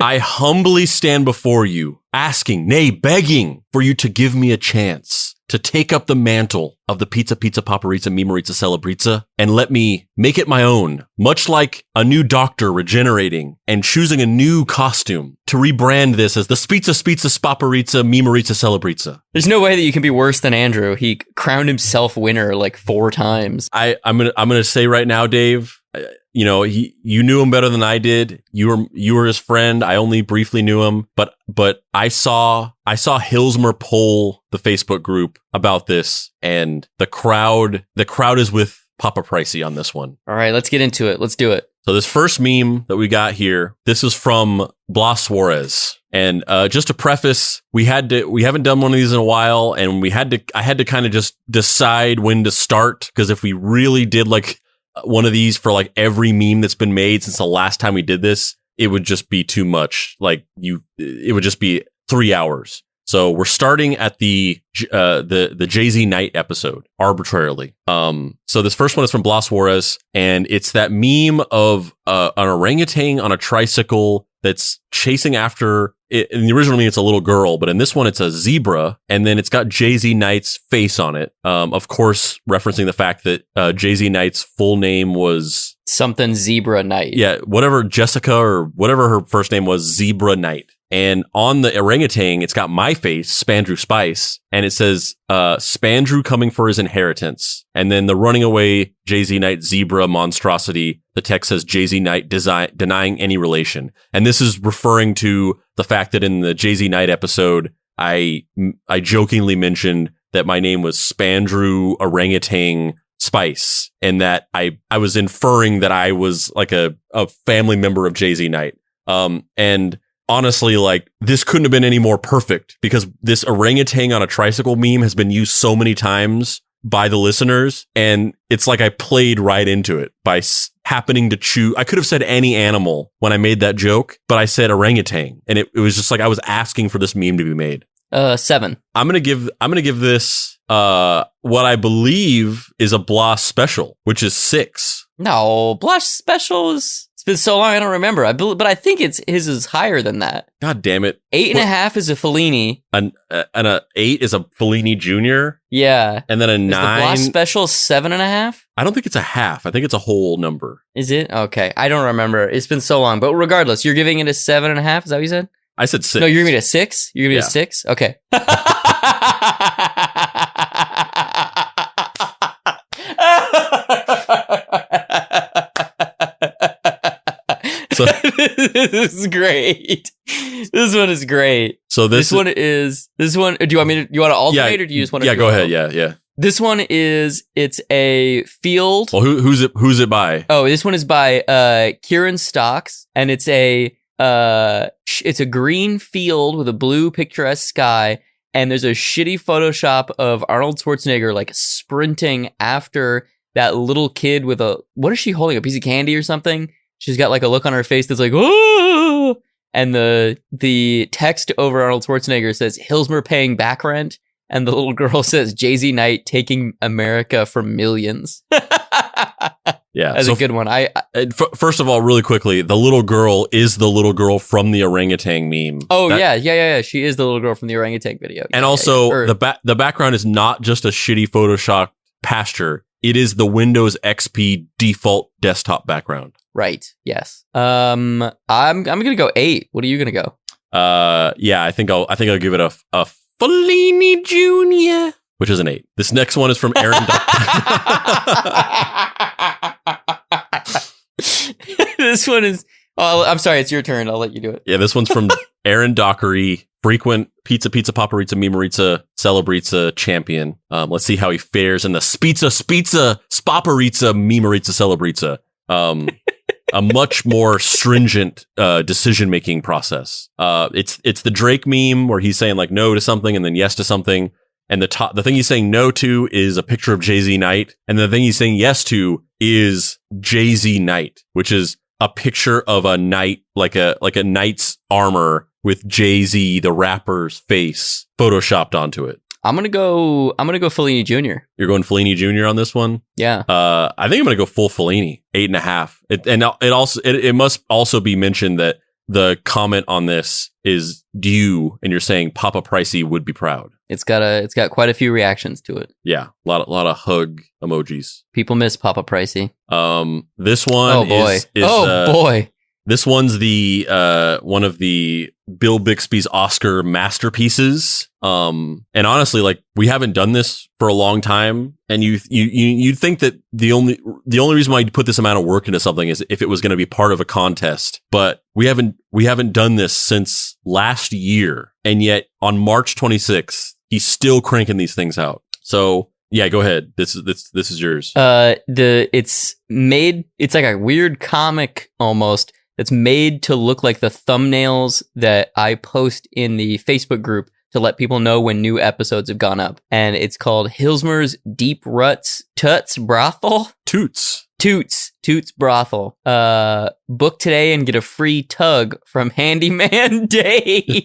I humbly stand before you, asking, nay, begging for you to give me a chance to take up the mantle of the Pizza Paparizza Memerizza Celebrizza and let me make it my own, much like a new doctor regenerating and choosing a new costume to rebrand this as the Spizza Spaparizza Memerizza Celebrizza. There's no way that you can be worse than Andrew. He crowned himself winner like 4 times. I'm gonna say right now, Dave, you know, you knew him better than I did. You were his friend. I only briefly knew him, but I saw Hilsmer poll the Facebook group about this, and the crowd is with Papa Pricey on this one. All right, let's get into it. Let's do it. So this first meme that we got here, this is from Blas Suarez. And just to preface, we haven't done one of these in a while, and I had to kind of just decide when to start, because if we really did like one of these for like every meme that's been made since the last time we did this, it would just be too much. It would just be 3 hours. So we're starting at the Jay-Z Night episode arbitrarily. So this first one is from Blas Suarez, and it's that meme of an orangutan on a tricycle that's chasing after it. In the original meme, it's a little girl, but in this one, it's a zebra, and then it's got Jay-Z Knight's face on it. Of course, referencing the fact that Jay-Z Knight's full name was something Zebra Knight. Yeah, whatever, Jessica or whatever her first name was, Zebra Knight. And on the orangutan, it's got my face, Spandrew Spice, and it says, Spandrew coming for his inheritance. And then the running away Jay-Z Knight zebra monstrosity, the text says Jay-Z Knight denying any relation. And this is referring to the fact that in the Jay-Z Knight episode, I jokingly mentioned that my name was Spandrew Orangutan Spice, and that I was inferring that I was like a family member of Jay-Z Knight. And honestly, like, this couldn't have been any more perfect, because this orangutan on a tricycle meme has been used so many times by the listeners, and it's like I played right into it by happening to choose. I could have said any animal when I made that joke, but I said orangutan, and it was just like I was asking for this meme to be made. 7. I'm gonna give this what I believe is a Blas special, which is 6. No, Blush special is. It's been so long I don't remember. But I think his is higher than that. God damn it! 8.5 is a Fellini. And a 8 is a Fellini Jr. Yeah, and then a 9. Is the Blas special 7.5? I don't think it's a half. I think it's a whole number. Is it? Okay, I don't remember. It's been so long. But regardless, you're giving it a 7.5. Is that what you said? I said 6. No, you're giving it a 6. You're giving it a 6. Okay. So this is great. This one is great. So this one. Do you want to alternate, or do you just want to? Yeah, go ahead. Yeah. This one it's a field. Well, who's it by? Oh, this one is by Kieran Stocks, and it's a green field with a blue picturesque sky, and there's a shitty Photoshop of Arnold Schwarzenegger like sprinting after that little kid with what is she holding? A piece of candy or something? She's got like a look on her face that's like, oh, and the text over Arnold Schwarzenegger says Hilsmer paying back rent, and the little girl says Jay-Z Knight taking America from millions. Yeah, that's a good one. First of all, really quickly, the little girl is the little girl from the orangutan meme. Oh, yeah. She is the little girl from the orangutan video. And also, the background is not just a shitty Photoshop pasture. It is the Windows XP default desktop background. Right. Yes. I'm gonna go 8. What are you gonna go? Yeah, I think I'll give it a Fellini Jr., which is an 8. This next one is from Aaron. This one is. Oh, I'm sorry. It's your turn. I'll let you do it. Yeah, this one's from Aaron Dockery, frequent pizza, paparizza, mimarizza, celebrizza champion. Let's see how he fares in the spizza, spaparizza, mimarizza, celebrizza. A much more stringent decision-making process. It's the Drake meme where he's saying like no to something and then yes to something. And the thing he's saying no to is a picture of Jay-Z Knight. And the thing he's saying yes to is Jay-Z Knight, which is a picture of a knight, like a knight's armor with Jay-Z, the rapper's face photoshopped onto it. I'm gonna go Fellini Jr. You're going Fellini Jr. on this one? Yeah. I think I'm gonna go full Fellini, 8.5. It must also be mentioned that the comment on this is due, and you're saying Papa Pricey would be proud. It's got quite a few reactions to it. Yeah, a lot of hug emojis. People miss Papa Pricey. This one boy. This one's the one of the Bill Bixby's Oscar masterpieces. And honestly, like we haven't done this for a long time, and you'd think that the only reason why you'd put this amount of work into something is if it was going to be part of a contest. But we haven't done this since last year, and yet on March 26th, he's still cranking these things out. So yeah, go ahead. This is yours. It's like a weird comic almost. It's made to look like the thumbnails that I post in the Facebook group to let people know when new episodes have gone up. And it's called Hilsmer's Deep Ruts Tuts Brothel. Toots Brothel. Book today and get a free tug from Handyman Dave.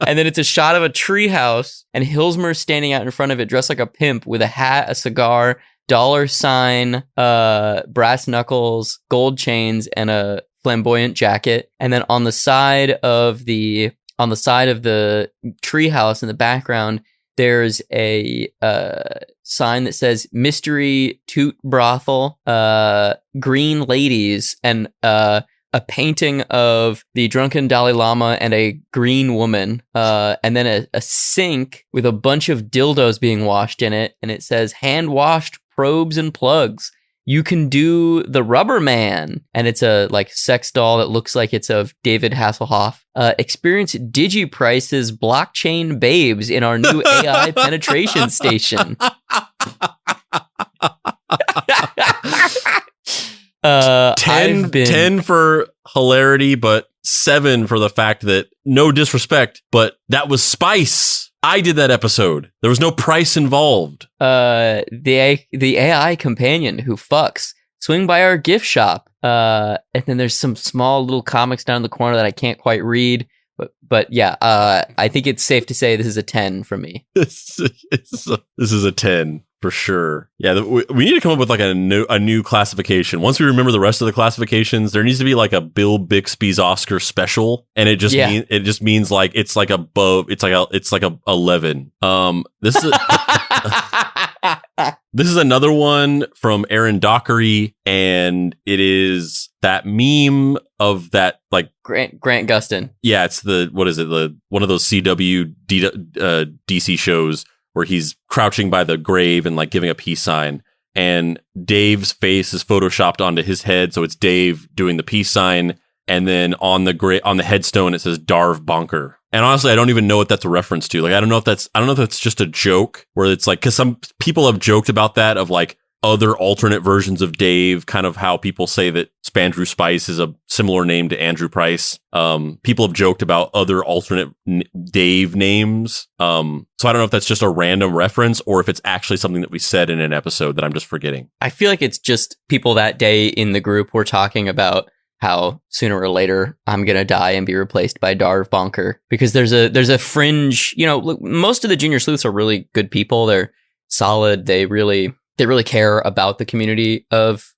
And then it's a shot of a treehouse and Hilsmer standing out in front of it dressed like a pimp with a hat, a cigar, $sign, brass knuckles, gold chains, and a flamboyant jacket. And then on the side of the treehouse in the background, there's a sign that says Mystery Toot Brothel, Green Ladies, and a painting of the drunken Dalai Lama and a green woman, and then a sink with a bunch of dildos being washed in it, and it says hand-washed probes and plugs. You can do the Rubber Man, and it's a like sex doll that looks like it's of David Hasselhoff. Experience DigiPrice's blockchain babes in our new AI penetration station. 10 for hilarity, but 7 for the fact that, no disrespect, but that was spice. I did that episode. There was no price involved. The AI companion who fucks. Swing by our gift shop. And then there's some small little comics down in the corner that I can't quite read. But yeah, I think it's safe to say this is a 10 from me. This is a 10 for sure. Yeah, we need to come up with like a new classification. Once we remember the rest of the classifications, there needs to be like a Bill Bixby's Oscar special, and it just means like it's like above. It's like a 11. This is this is another one from Aaron Dockery, and it is that meme of that like Grant Gustin. Yeah, it's one of those CW DC shows where he's crouching by the grave and like giving a peace sign, and Dave's face is photoshopped onto his head, so it's Dave doing the peace sign, and then on the headstone it says Darv Bonker. And honestly, I don't even know what that's a reference to. Like, I don't know if that's just a joke where it's like, because some people have joked about that of like other alternate versions of Dave, kind of how people say that Spandrew Spice is a similar name to Andrew Price. People have joked about other alternate Dave names. So I don't know if that's just a random reference or if it's actually something that we said in an episode that I'm just forgetting. I feel like it's just people that day in the group were talking about how sooner or later I'm going to die and be replaced by Darv Bonker, because there's a fringe, look, most of the Junior Sleuths are really good people. They're solid. They really care about the community of,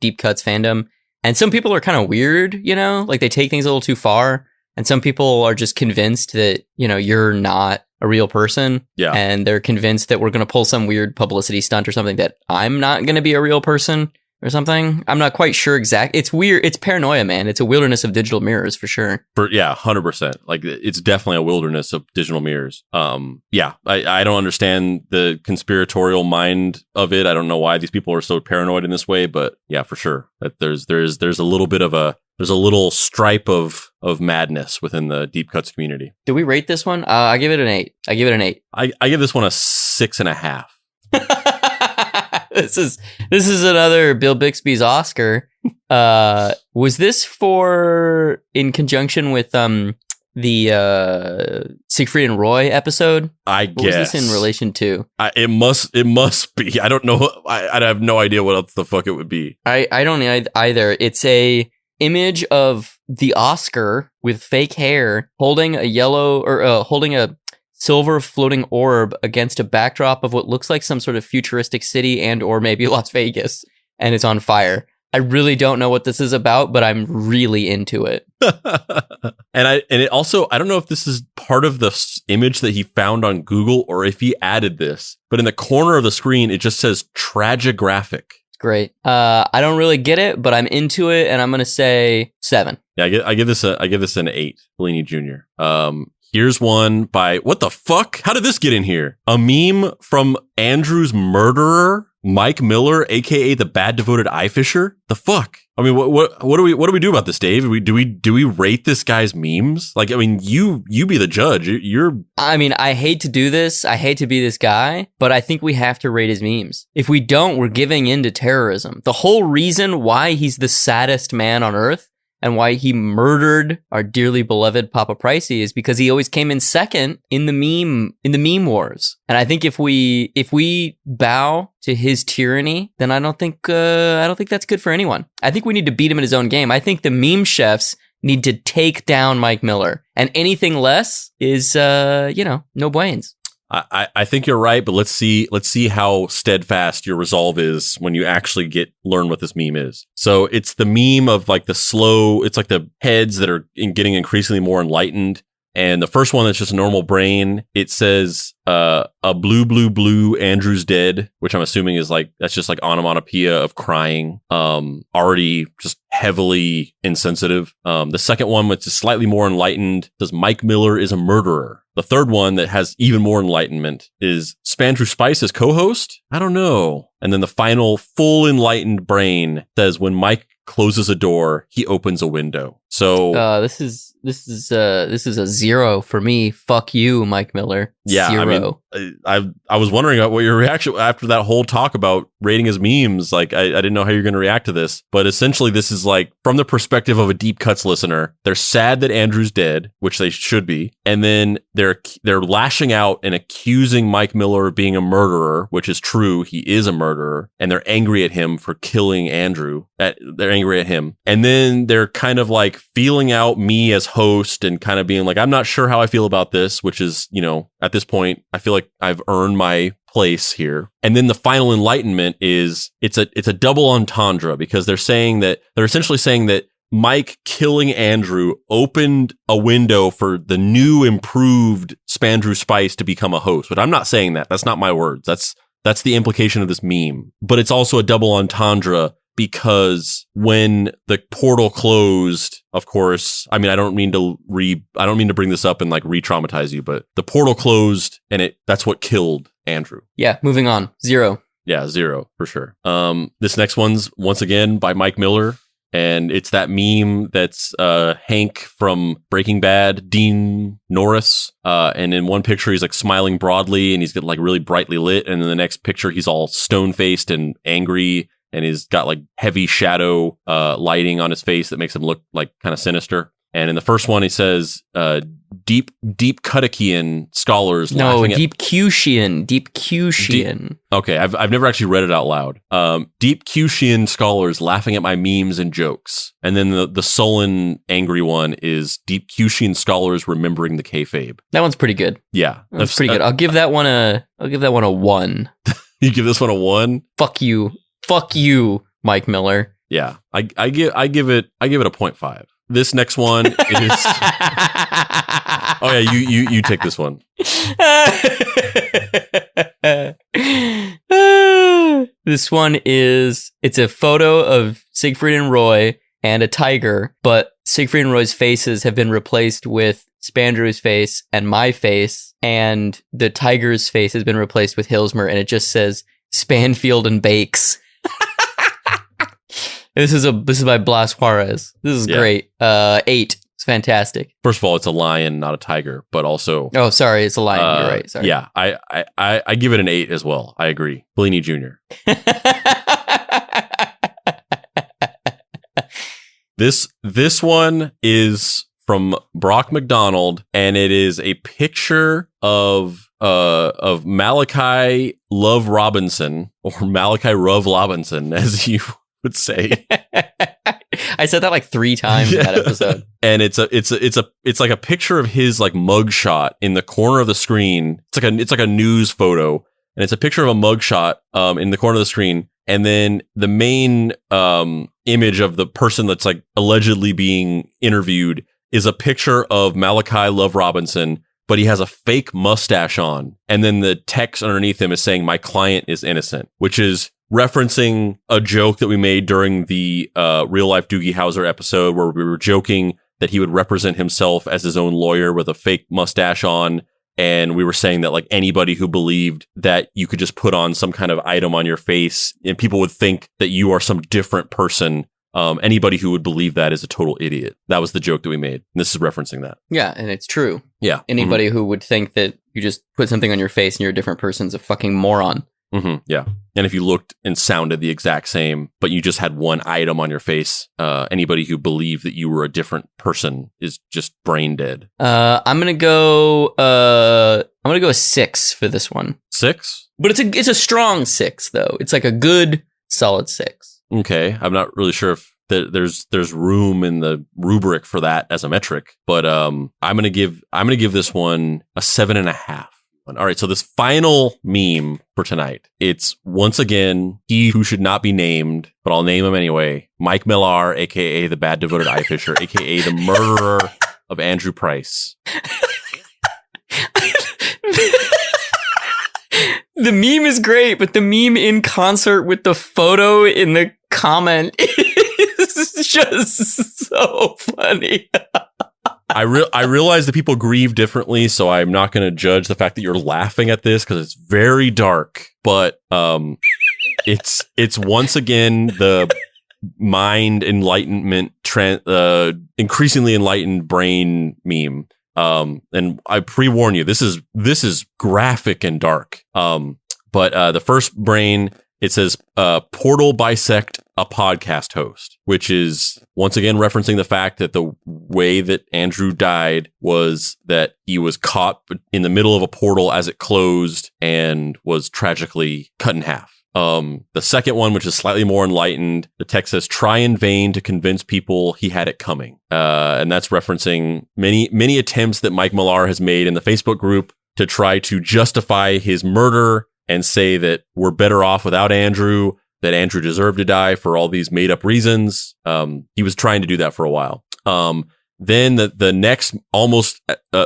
Deep Cuts fandom. And some people are kind of weird, like they take things a little too far. And some people are just convinced that, you're not a real person. Yeah. And they're convinced that we're going to pull some weird publicity stunt or something, that I'm not going to be a real person. or something. I'm not quite sure exact. It's weird. It's paranoia, man. It's a wilderness of digital mirrors for sure. 100%. Like it's definitely a wilderness of digital mirrors. I don't understand the conspiratorial mind of it. I don't know why these people are so paranoid in this way, but yeah, for sure. That there's a little bit of there's a little this of madness within the deep cuts community. Do we rate this one? I give it an 8. I give this one a 6.5. This is another Bill Bixby's Oscar. Was this in conjunction with the Siegfried and Roy episode? I guess. What was this in relation to? It must be. I don't know. I have no idea what else the fuck it would be. I don't either. It's a image of the Oscar with fake hair holding holding a silver floating orb against a backdrop of what looks like some sort of futuristic city and or maybe Las Vegas, and it's on fire. I really don't know what this is about, but I'm really into it. And it also, I don't know if this is part of the image that he found on Google or if he added this, but in the corner of the screen, it just says Tragographic. Great. I don't really get it, but I'm into it, and I'm gonna say 7. Yeah, I give this an 8. Bellini Jr. Here's one by what the fuck? How did this get in here? A meme from Andrew's murderer, Mike Miller, aka the bad devoted eye fisher. The fuck? I mean, what do we do about this, Dave? Do we rate this guy's memes? Like, I mean, you be the judge. I mean, I hate to do this. I hate to be this guy, but I think we have to rate his memes. If we don't, we're giving in to terrorism. The whole reason why he's the saddest man on earth and why he murdered our dearly beloved Papa Pricey is because he always came in second in the meme wars. And I think if we bow to his tyranny, then I don't think that's good for anyone. I think we need to beat him in his own game. I think the meme chefs need to take down Mike Miller, and anything less is no buenos. I think you're right, but let's see how steadfast your resolve is when you actually learn what this meme is. So it's the meme of like it's like the heads that are getting increasingly more enlightened. And the first one that's just a normal brain, it says, a blue, Andrew's dead, which I'm assuming is like, that's just like onomatopoeia of crying, already just heavily insensitive. The second one, which is slightly more enlightened, says Mike Miller is a murderer. The third one that has even more enlightenment is Spandrew Spice as co-host? I don't know. And then the final full enlightened brain says when Mike closes a door, he opens a window. So this is a 0 for me. Fuck you, Mike Miller. Yeah, 0. I mean, I was wondering what your reaction after that whole talk about rating his memes. Like, I didn't know how you're going to react to this, but essentially this is like from the perspective of a Deep Cuts listener. They're sad that Andrew's dead, which they should be, and then they're lashing out and accusing Mike Miller of being a murderer, which is true. He is a murderer, and they're angry at him for killing Andrew. They're angry at him, and then they're kind of like feeling out me as host and kind of being like, I'm not sure how I feel about this, which is, at this point, I feel like I've earned my place here. And then the final enlightenment is it's a double entendre, because they're essentially saying that Mike killing Andrew opened a window for the new improved Spandrew Spice to become a host. But I'm not saying that. That's not my words. That's the implication of this meme. But it's also a double entendre, because when the portal closed, of course, I mean, I don't mean to bring this up and like re-traumatize you, but the portal closed and that's what killed Andrew. Yeah, moving on. 0. Yeah, 0 for sure. This next one's once again by Mike Miller, and it's that meme that's Hank from Breaking Bad, Dean Norris, and in one picture he's like smiling broadly and he's got like really brightly lit, and in the next picture he's all stone-faced and angry, and he's got like heavy shadow lighting on his face that makes him look like kind of sinister. And in the first one, he says, deep Kudikian scholars laughing at... Deep Cushian. Okay, I've never actually read it out loud. Deep Cushian scholars laughing at my memes and jokes. And then the sullen, angry one is Deep Cushian scholars remembering the kayfabe. That one's pretty good. Yeah. That's pretty good. I'll give that one a 1. You give this one a 1? Fuck you, Mike Miller. Yeah. I give it a 0.5. This next one is... Oh yeah, you take this one. This one it's a photo of Siegfried and Roy and a tiger, but Siegfried and Roy's faces have been replaced with Spandrew's face and my face, and the tiger's face has been replaced with Hilsmer, and it just says Spanfield and Bakes. This is by Blas Juarez. This is great. 8. It's fantastic. First of all, it's a lion, not a tiger, but also... Oh, sorry, it's a lion. You're right. Sorry. Yeah, I give it an 8 as well. I agree. Bellini Jr. This one is from Brock McDonald, and it is a picture of Malachi Love Robinson, or Malachi Rove Robinson, as you would say. I said that like 3 times in that episode. And it's like a picture of his like mugshot in the corner of the screen. It's like a news photo, and it's a picture of a mugshot in the corner of the screen. And then the main image of the person that's like allegedly being interviewed is a picture of Malachi Love Robinson, but he has a fake mustache on. And then the text underneath him is saying, "My client is innocent," which is referencing a joke that we made during the real life Doogie Howser episode, where we were joking that he would represent himself as his own lawyer with a fake mustache on. And we were saying that like anybody who believed that you could just put on some kind of item on your face and people would think that you are some different person. Anybody who would believe that is a total idiot. That was the joke that we made. And this is referencing that. Yeah, and it's true. Yeah. Anybody who would think that you just put something on your face and you're a different person is a fucking moron. Mm-hmm. Yeah. And if you looked and sounded the exact same, but you just had one item on your face, anybody who believed that you were a different person is just brain dead. I'm gonna go a 6 for this one. 6? But it's a strong 6 though. It's like a good solid 6. Okay. I'm not really sure if there's room in the rubric for that as a metric, but I'm gonna give this one a 7.5. All right, so this final meme for tonight, it's once again he who should not be named, but I'll name him anyway. Mike Millar, aka the bad devoted eye fisher, aka the murderer of Andrew Price. The meme is great, but the meme in concert with the photo in the comment is just so funny. I realize that people grieve differently, so I'm not going to judge the fact that you're laughing at this because it's very dark. But it's once again the mind enlightenment, increasingly enlightened brain meme. And I pre-warn you, this is graphic and dark. But the first brain, it says portal bisect a podcast host, which is once again referencing the fact that the way that Andrew died was that he was caught in the middle of a portal as it closed and was tragically cut in half. The second one, which is slightly more enlightened, the text says, "Try in vain to convince people he had it coming." And that's referencing many attempts that Mike Millar has made in the Facebook group to try to justify his murder and say that we're better off without Andrew, that Andrew deserved to die for all these made up reasons. He was trying to do that for a while. Then the next almost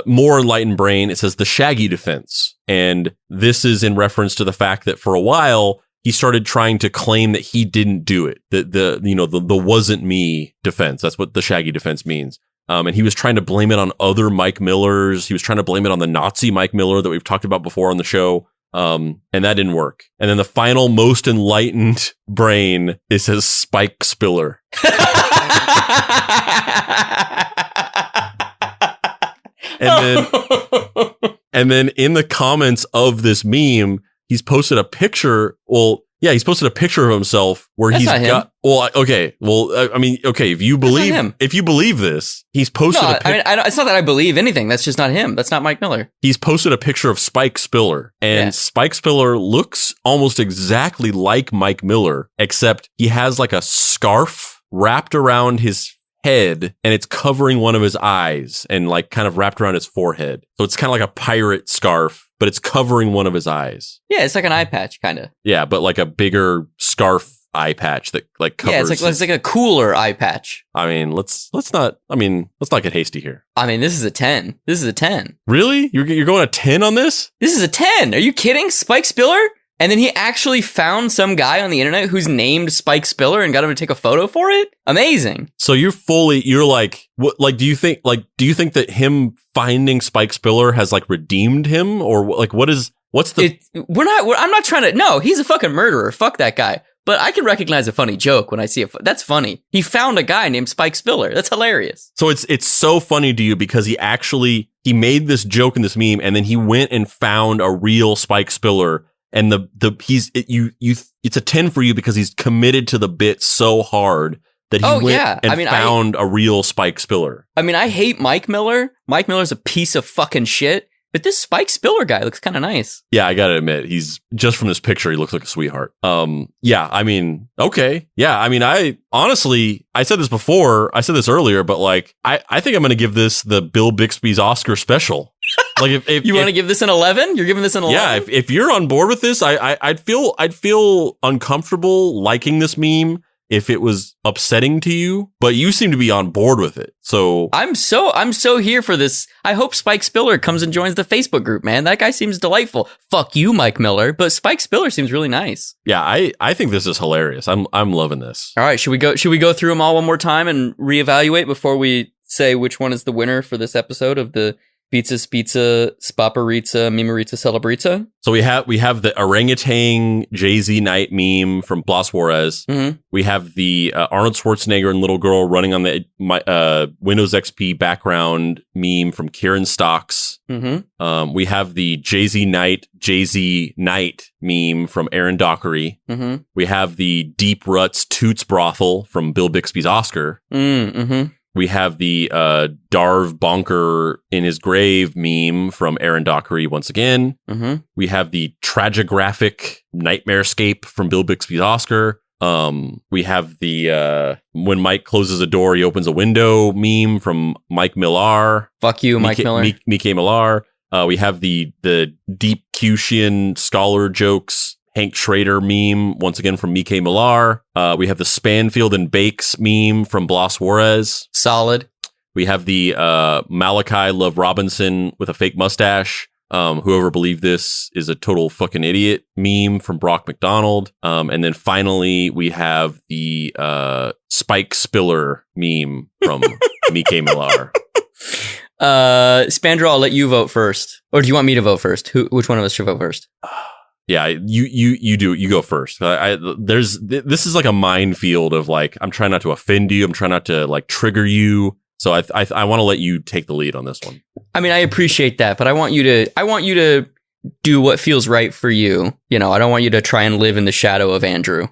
more enlightened brain, it says the Shaggy defense. And this is in reference to the fact that for a while, he started trying to claim that he didn't do it. The wasn't me defense. That's what the Shaggy defense means. And he was trying to blame it on other Mike Millers. He was trying to blame it on the Nazi Mike Miller that we've talked about before on the show. And that didn't work. And then the final most enlightened brain, it says Spike Spiller. And then in the comments of this meme, he's posted a picture. Well, yeah, he's posted a picture of himself where That's he's not him. got. Well, okay. Well, I mean, okay. If you believe this, he's posted. It's not that I believe anything. That's just not him. That's not Mike Miller. He's posted a picture of Spike Spiller, and Spike Spiller looks almost exactly like Mike Miller, except he has like a scarf wrapped around his head and it's covering one of his eyes and like kind of wrapped around his forehead. So it's kind of like a pirate scarf, but it's covering one of his eyes. Yeah, it's like an eye patch, kind of. Yeah, but like a bigger scarf eye patch that like covers. Yeah, it's like a cooler eye patch. I mean, let's not get hasty here. I mean, this is a 10. This is a 10. Really? You're going a 10 on this? This is a 10. Are you kidding? Spike Spiller? And then he actually found some guy on the internet who's named Spike Spiller and got him to take a photo for it. Amazing. So you're like, what, like, do you think that him finding Spike Spiller has like redeemed him, or like, I'm not trying to, no, he's a fucking murderer. Fuck that guy. But I can recognize a funny joke when I see it. That's funny. He found a guy named Spike Spiller. That's hilarious. So it's so funny to you because he made this joke in this meme, and then he went and found a real Spike Spiller, and it's a 10 for you because he's committed to the bit so hard that he went and found a real Spike Spiller. I mean, I hate Mike Miller. Mike Miller's a piece of fucking shit. But this Spike Spiller guy looks kind of nice. Yeah, I gotta admit, he's just from this picture, he looks like a sweetheart. Yeah, I mean, okay. Yeah, I mean, I said this earlier, but like, I think I'm gonna give this the Bill Bixby's Oscar special. Like, if you want to give this an 11, you're giving this an 11. Yeah, if you're on board with this, I'd feel uncomfortable liking this meme if it was upsetting to you, but you seem to be on board with it. So I'm so here for this. I hope Spike Spiller comes and joins the Facebook group, man. That guy seems delightful. Fuck you, Mike Miller, but Spike Spiller seems really nice. Yeah, I think this is hilarious. I'm loving this. All right, should we go through them all one more time and reevaluate before we say which one is the winner for this episode of the Pizza, Spaparitza, Mimaritza, Celebritza? So we have the orangutan Jay-Z Night meme from Blas Juarez. Mm-hmm. We have the Arnold Schwarzenegger and little girl running on the Windows XP background meme from Kieran Stocks. Mm-hmm. We have the Jay-Z Night meme from Aaron Dockery. Mm-hmm. We have the Deep Ruts Toots Brothel from Bill Bixby's Oscar. Mm-hmm. We have the Darv Bonker in his grave meme from Aaron Dockery once again. Mm-hmm. We have the tragographic Nightmarescape from Bill Bixby's Oscar. We have the when Mike closes a door, he opens a window meme from Mike Millar. Fuck you, Mike Miller. Mike Millar. We have the Deep Cushion scholar jokes Hank Schrader meme, once again from Mike Millar. We have the Spanfield and Bakes meme from Blas Juarez. Solid. We have the Malachi Love Robinson with a fake mustache. Whoever believed this is a total fucking idiot meme from Brock McDonald. And then finally, we have the Spike Spiller meme from Mike Millar. Spandro, I'll let you vote first. Or do you want me to vote first? Which one of us should vote first? Yeah, you do. You go first. This is like a minefield of like, I'm trying not to offend you. I'm trying not to like trigger you. So I want to let you take the lead on this one. I mean, I appreciate that, but I want you to do what feels right for you. You know, I don't want you to try and live in the shadow of Andrew.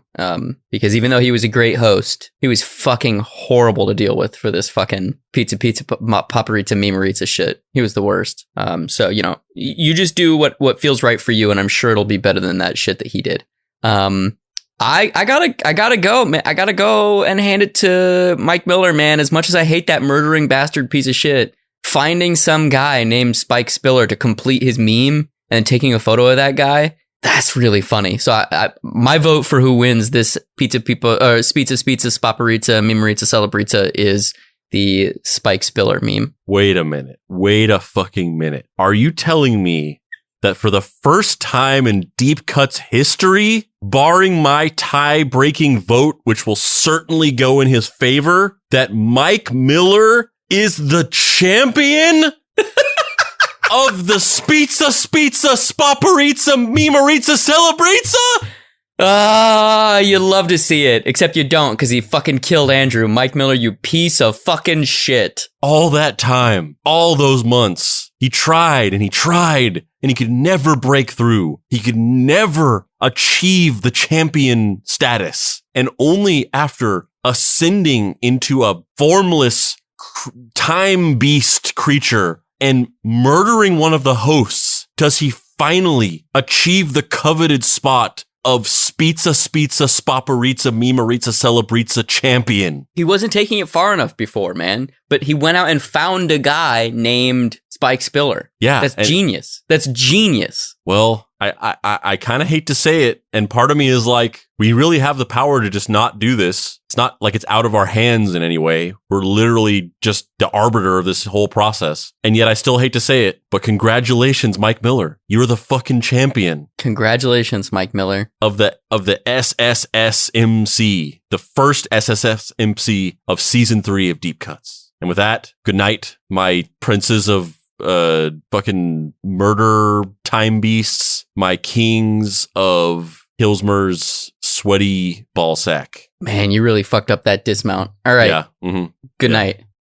Because even though he was a great host, he was fucking horrible to deal with for this fucking pizza paparita mimarita shit. He was the worst. So, you know, you just do what feels right for you, and I'm sure it'll be better than that shit that he did. I gotta go, man. I gotta go and hand it to Mike Miller, man. As much as I hate that murdering bastard piece of shit, finding some guy named Spike Spiller to complete his meme and taking a photo of that guy, that's really funny. So my vote for who wins this Spizza Spaparitza Mimaritza Celebritza is the Spike Spiller meme. Wait a minute. Wait a fucking minute. Are you telling me that for the first time in Deep Cut's history, barring my tie-breaking vote, which will certainly go in his favor, that Mike Miller is the champion of the Spizza Spaparitza Mimaritza Celebritza? You love to see it, except you don't, because he fucking killed Andrew. Mike Miller, you piece of fucking shit. All that time, all those months, he tried and he tried, and he could never break through. He could never achieve the champion status. And only after ascending into a formless time beast creature and murdering one of the hosts does he finally achieve the coveted spot of Spizza Spaparitza Mimaritza Celebritza champion. He wasn't taking it far enough before, man. But he went out and found a guy named Spike Spiller. Yeah. That's genius. That's genius. Well, I kind of hate to say it, and part of me is like, we really have the power to just not do this. It's not like it's out of our hands in any way. We're literally just the arbiter of this whole process. And yet I still hate to say it, but congratulations, Mike Miller. You're the fucking champion. Congratulations, Mike Miller. Of the SSSMC, the first SSSMC of season 3 of Deep Cuts. And with that, good night, my princes of fucking murder time beasts, my kings of Hilsmer's sweaty ball sack. Man, you really fucked up that dismount. All right. Yeah. Mm-hmm. Good night.